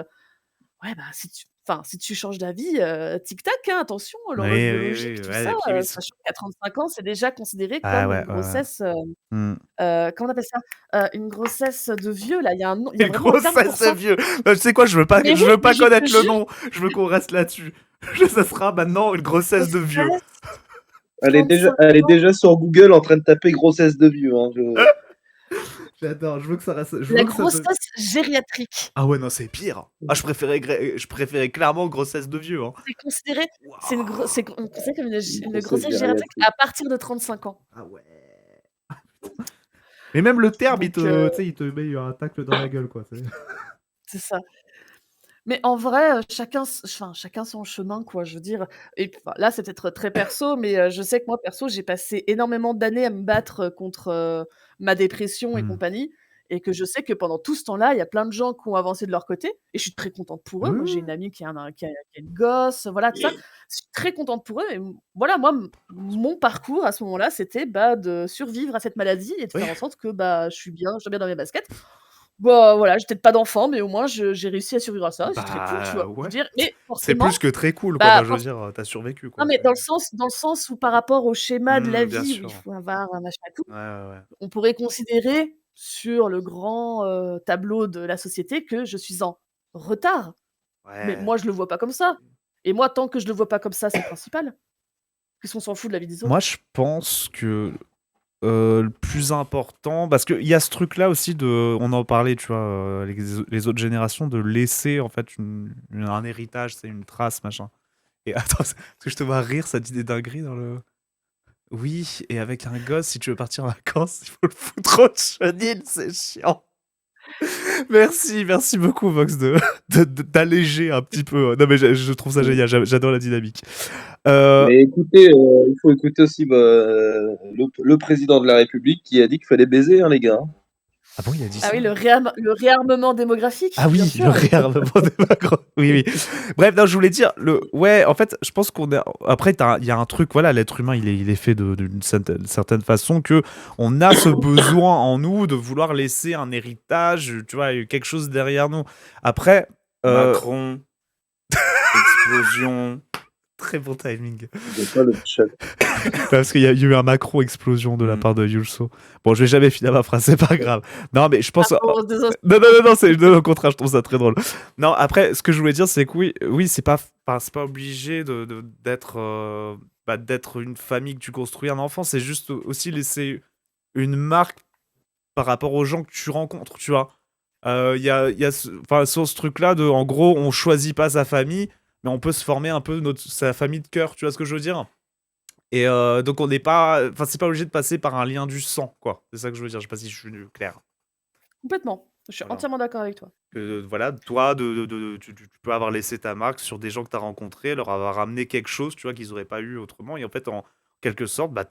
[SPEAKER 2] ouais, bah, si tu Enfin, si tu changes d'avis, tic-tac, hein, attention,
[SPEAKER 1] Oui,
[SPEAKER 2] l'horloge
[SPEAKER 1] oui,
[SPEAKER 2] biologique,
[SPEAKER 1] oui,
[SPEAKER 2] tout
[SPEAKER 1] ouais,
[SPEAKER 2] ça,
[SPEAKER 1] et puis oui,
[SPEAKER 2] sachant qu'à 35 ans, c'est déjà considéré
[SPEAKER 1] ah
[SPEAKER 2] comme
[SPEAKER 1] ouais,
[SPEAKER 2] une
[SPEAKER 1] ouais, ouais.
[SPEAKER 2] grossesse,
[SPEAKER 1] Mmh.
[SPEAKER 2] comment on appelle ça? Une grossesse de vieux, là, il y a
[SPEAKER 1] Une
[SPEAKER 2] vraiment un terme pour
[SPEAKER 1] grossesse de
[SPEAKER 2] ça.
[SPEAKER 1] vieux. Tu sais quoi,
[SPEAKER 2] Mais
[SPEAKER 1] je
[SPEAKER 2] oui,
[SPEAKER 1] veux
[SPEAKER 2] mais
[SPEAKER 1] pas
[SPEAKER 2] je te
[SPEAKER 1] connaître le
[SPEAKER 2] jure,
[SPEAKER 1] nom, je veux qu'on reste là-dessus. Ça sera maintenant une grossesse de vieux.
[SPEAKER 2] grossesse
[SPEAKER 4] Elle est
[SPEAKER 2] 35 ans,
[SPEAKER 4] déjà sur Google en train de taper grossesse de vieux. Hein,
[SPEAKER 1] J'adore, je veux que ça reste, je
[SPEAKER 2] la
[SPEAKER 1] veux que ça te...
[SPEAKER 2] grossesse gériatrique.
[SPEAKER 1] Ah ouais, non, c'est pire. Ah, je préférais clairement grossesse de vieux, hein.
[SPEAKER 2] C'est considéré c'est considéré comme une
[SPEAKER 4] grossesse
[SPEAKER 2] grossesse gériatrique
[SPEAKER 4] gériatrique.
[SPEAKER 2] à partir de 35 ans.
[SPEAKER 1] Ah ouais. Mais même le terme,
[SPEAKER 2] Donc
[SPEAKER 1] tu sais, il te met un tacle dans la gueule, quoi.
[SPEAKER 2] c'est ça. Mais en vrai, chacun son chemin, quoi, je veux dire. Et enfin, là, c'est peut-être très perso, mais je sais que moi, perso, j'ai passé énormément d'années à me battre, contre, ma dépression et
[SPEAKER 1] Hmm.
[SPEAKER 2] compagnie, et que je sais que pendant tout ce temps-là, il y a plein de gens qui ont avancé de leur côté et je suis très contente pour eux.
[SPEAKER 1] Oui,
[SPEAKER 2] Moi, j'ai
[SPEAKER 1] oui.
[SPEAKER 2] une amie qui a une gosse, voilà, tout ça. Je suis très contente pour eux et voilà, moi, mon parcours à ce moment-là, c'était, bah, de survivre à cette maladie et de
[SPEAKER 1] Oui.
[SPEAKER 2] faire en sorte que, bah, je sois bien dans mes baskets. Bah, voilà, j'ai peut-être pas d'enfant, mais au moins j'ai réussi à survivre à ça, c'est très cool, tu
[SPEAKER 1] Bah
[SPEAKER 2] vois? Je veux
[SPEAKER 1] ouais.
[SPEAKER 2] dire, mais
[SPEAKER 1] C'est
[SPEAKER 2] forcément,
[SPEAKER 1] plus que très cool, quoi.
[SPEAKER 2] bah,
[SPEAKER 1] Enfin, je veux dire, t'as survécu,
[SPEAKER 2] non,
[SPEAKER 1] quoi.
[SPEAKER 2] mais dans le sens où par rapport au schéma de la
[SPEAKER 1] Bien
[SPEAKER 2] vie où il
[SPEAKER 1] sûr.
[SPEAKER 2] faut avoir un machin et tout,
[SPEAKER 1] Ouais, ouais, ouais.
[SPEAKER 2] on pourrait considérer sur le grand, tableau de la société que je suis en retard. Mais
[SPEAKER 1] Ouais.
[SPEAKER 2] moi, je le vois pas comme ça et moi, tant que je le vois pas comme ça, c'est le principal. Qu'est-ce qu'on s'en fout de la vie des
[SPEAKER 1] Moi,
[SPEAKER 2] autres?
[SPEAKER 1] je pense que le plus important, parce qu'il y a ce truc-là aussi on en parlait, tu vois, les autres générations, de laisser en fait un héritage, c'est une trace, machin. Et attends, parce que je te vois rire, ça dit des dingueries dans le. Oui, et avec un gosse, si tu veux partir en vacances, il faut le foutre au chenil, c'est chiant. Merci beaucoup Vox d'alléger un petit peu. Non mais je trouve ça génial, j'adore la dynamique.
[SPEAKER 4] Mais écoutez, il faut écouter aussi le président de la République qui a dit qu'il fallait baiser, hein, les gars.
[SPEAKER 1] Ah bon, il a dit
[SPEAKER 2] Ah
[SPEAKER 1] ça?
[SPEAKER 2] oui, le réarmement démographique,
[SPEAKER 1] Ah
[SPEAKER 2] bien
[SPEAKER 1] oui, le
[SPEAKER 2] sûr.
[SPEAKER 1] réarmement des macros. Oui, oui. Bref, non, je voulais dire, ouais, en fait, je pense qu'on a. Après, il y a un truc, voilà, l'être humain, il est fait d'une certaine façon que on a ce besoin en nous de vouloir laisser un héritage, tu vois, quelque chose derrière nous. Après.
[SPEAKER 5] Macron, explosion.
[SPEAKER 1] Très bon timing.
[SPEAKER 4] C'est pas le chat.
[SPEAKER 1] Parce qu'il y a eu un macro-explosion de la part de Yulso. Bon, je vais jamais finir ma phrase, c'est pas grave. Non, mais je pense.
[SPEAKER 2] Ah, oh, désolé.
[SPEAKER 1] Non, non, au contraire, je trouve ça très drôle. Non, après, ce que je voulais dire, c'est que oui, c'est pas obligé d'être une famille que tu construis un enfant, c'est juste aussi laisser une marque par rapport aux gens que tu rencontres, tu vois. Il y a sur ce truc-là de, en gros, on choisit pas sa famille, mais on peut se former un peu sa famille de cœur, tu vois ce que je veux dire? Et donc on n'est pas, enfin c'est pas obligé de passer par un lien du sang, quoi. C'est ça que je veux dire. Je sais pas si je suis clair.
[SPEAKER 2] Complètement. Je suis
[SPEAKER 1] Voilà.
[SPEAKER 2] entièrement d'accord avec toi.
[SPEAKER 1] Voilà, toi, tu peux avoir laissé ta marque sur des gens que tu as rencontrés, leur avoir amené quelque chose, tu vois, qu'ils auraient pas eu autrement. Et en fait, en quelque sorte, bah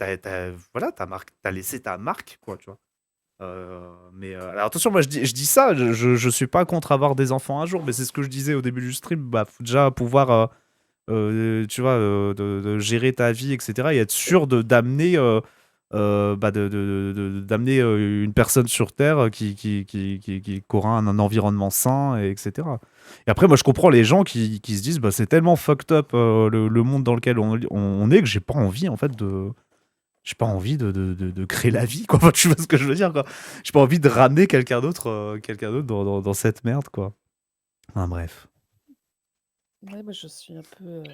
[SPEAKER 1] voilà, t'as laissé ta marque, quoi, tu vois. Mais alors attention, moi je dis ça, je suis pas contre avoir des enfants un jour, mais c'est ce que je disais au début du stream. Bah faut déjà pouvoir tu vois, de gérer ta vie, etc. Et être sûr d'amener d'amener une personne sur Terre qui aura un environnement sain, et etc. Et après, moi, je comprends les gens qui se disent, bah, c'est tellement fucked up le monde dans lequel on est que j'ai pas envie, en fait, j'ai pas envie de créer la vie, quoi. Enfin, tu vois ce que je veux dire, quoi. J'ai pas envie de ramener quelqu'un d'autre dans cette merde, quoi. Enfin, bref.
[SPEAKER 2] Ouais, moi, je suis un peu.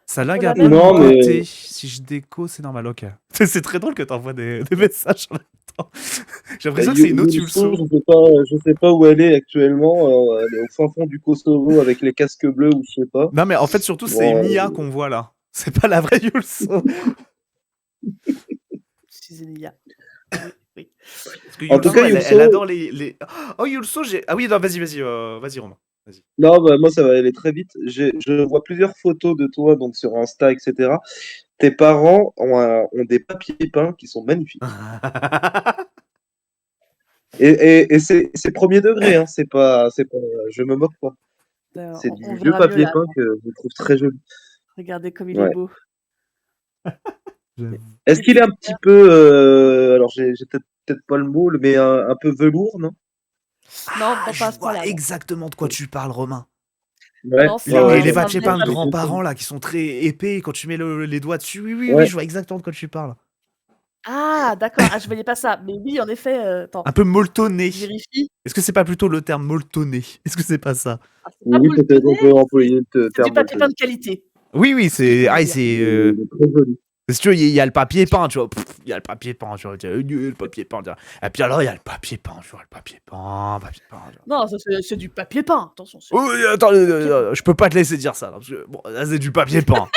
[SPEAKER 1] Ça
[SPEAKER 2] Un peu
[SPEAKER 1] lag
[SPEAKER 2] la
[SPEAKER 1] un peu
[SPEAKER 2] même.
[SPEAKER 1] de mon
[SPEAKER 4] Non, mais-
[SPEAKER 1] côté. Si je déco, c'est normal, ok. C'est très drôle que t'envoies des messages en même temps. J'ai l'impression que c'est une autre
[SPEAKER 4] Yulso,
[SPEAKER 1] Yulso.
[SPEAKER 4] je sais pas où elle est actuellement. Elle est au fin fond du Kosovo avec les casques bleus ou je sais pas.
[SPEAKER 1] Non, mais en fait, surtout, c'est
[SPEAKER 4] Bon,
[SPEAKER 1] une IA qu'on voit là. C'est pas la vraie Yulso.
[SPEAKER 2] Je suis une IA. Oui.
[SPEAKER 1] Parce que
[SPEAKER 4] En tout
[SPEAKER 1] Yulso,
[SPEAKER 4] cas,
[SPEAKER 1] elle
[SPEAKER 4] Yulso-
[SPEAKER 1] adore les. Oh, Yulso, j'ai. Ah oui, non, vas-y, Romain.
[SPEAKER 4] Non, bah, moi ça va aller très vite. Je vois plusieurs photos de toi donc sur Insta, etc. Tes parents ont des papiers peints qui sont magnifiques. Et c'est premier degré, hein. C'est pas, je me moque pas. C'est
[SPEAKER 2] On
[SPEAKER 4] du vieux
[SPEAKER 2] verra mieux
[SPEAKER 4] papier
[SPEAKER 2] là.
[SPEAKER 4] peint que je trouve très joli.
[SPEAKER 2] Regardez comme il est
[SPEAKER 4] Ouais.
[SPEAKER 2] beau.
[SPEAKER 1] J'avoue.
[SPEAKER 4] Est-ce qu'il est un petit peu, alors j'ai peut-être pas le mot, mais un peu velours, non?
[SPEAKER 2] Non,
[SPEAKER 1] Ah,
[SPEAKER 2] pas
[SPEAKER 1] je
[SPEAKER 2] à ce
[SPEAKER 1] vois
[SPEAKER 2] point-là. Non.
[SPEAKER 1] exactement de quoi tu parles, Romain.
[SPEAKER 4] Ouais,
[SPEAKER 2] Non,
[SPEAKER 1] Les,
[SPEAKER 2] c'est un,
[SPEAKER 1] les
[SPEAKER 2] c'est un
[SPEAKER 1] papiers
[SPEAKER 2] vrai
[SPEAKER 1] peints de
[SPEAKER 2] truc.
[SPEAKER 1] grands-parents là qui sont très épais quand tu mets les doigts dessus. Oui, oui, oui,
[SPEAKER 4] ouais.
[SPEAKER 1] je vois exactement de quoi tu parles.
[SPEAKER 2] Ah, d'accord. Ah, je voyais pas ça. Mais oui, en effet. Attends,
[SPEAKER 1] Un peu molletonné.
[SPEAKER 2] je vérifie.
[SPEAKER 1] Est-ce que c'est pas plutôt le terme molletonné? Est-ce que c'est pas ça?
[SPEAKER 2] Ah, c'est pas
[SPEAKER 4] Oui, peut-être on
[SPEAKER 2] molletonné,
[SPEAKER 4] peut employer le
[SPEAKER 2] c'est du
[SPEAKER 4] terme
[SPEAKER 2] papier peint
[SPEAKER 4] molletonné.
[SPEAKER 2] de qualité.
[SPEAKER 1] Oui, oui,
[SPEAKER 2] C'est ce que je
[SPEAKER 1] c'est.
[SPEAKER 2] peux vous
[SPEAKER 1] Ah,
[SPEAKER 2] dire.
[SPEAKER 4] Il est très joli.
[SPEAKER 1] si tu veux, il y a le papier peint, tu vois. Il y a le papier peint, tu vois. Le papier peint. Tu vois. Et puis alors, il y a le papier peint, tu vois. Le papier peint, papier peint. Tu vois.
[SPEAKER 2] Non, ça, c'est du papier peint. Attention, c'est
[SPEAKER 1] Oh,
[SPEAKER 2] du
[SPEAKER 1] oui, attends,
[SPEAKER 2] papier peint.
[SPEAKER 1] je peux pas te laisser dire ça. Là, parce que, bon, là, c'est du papier peint.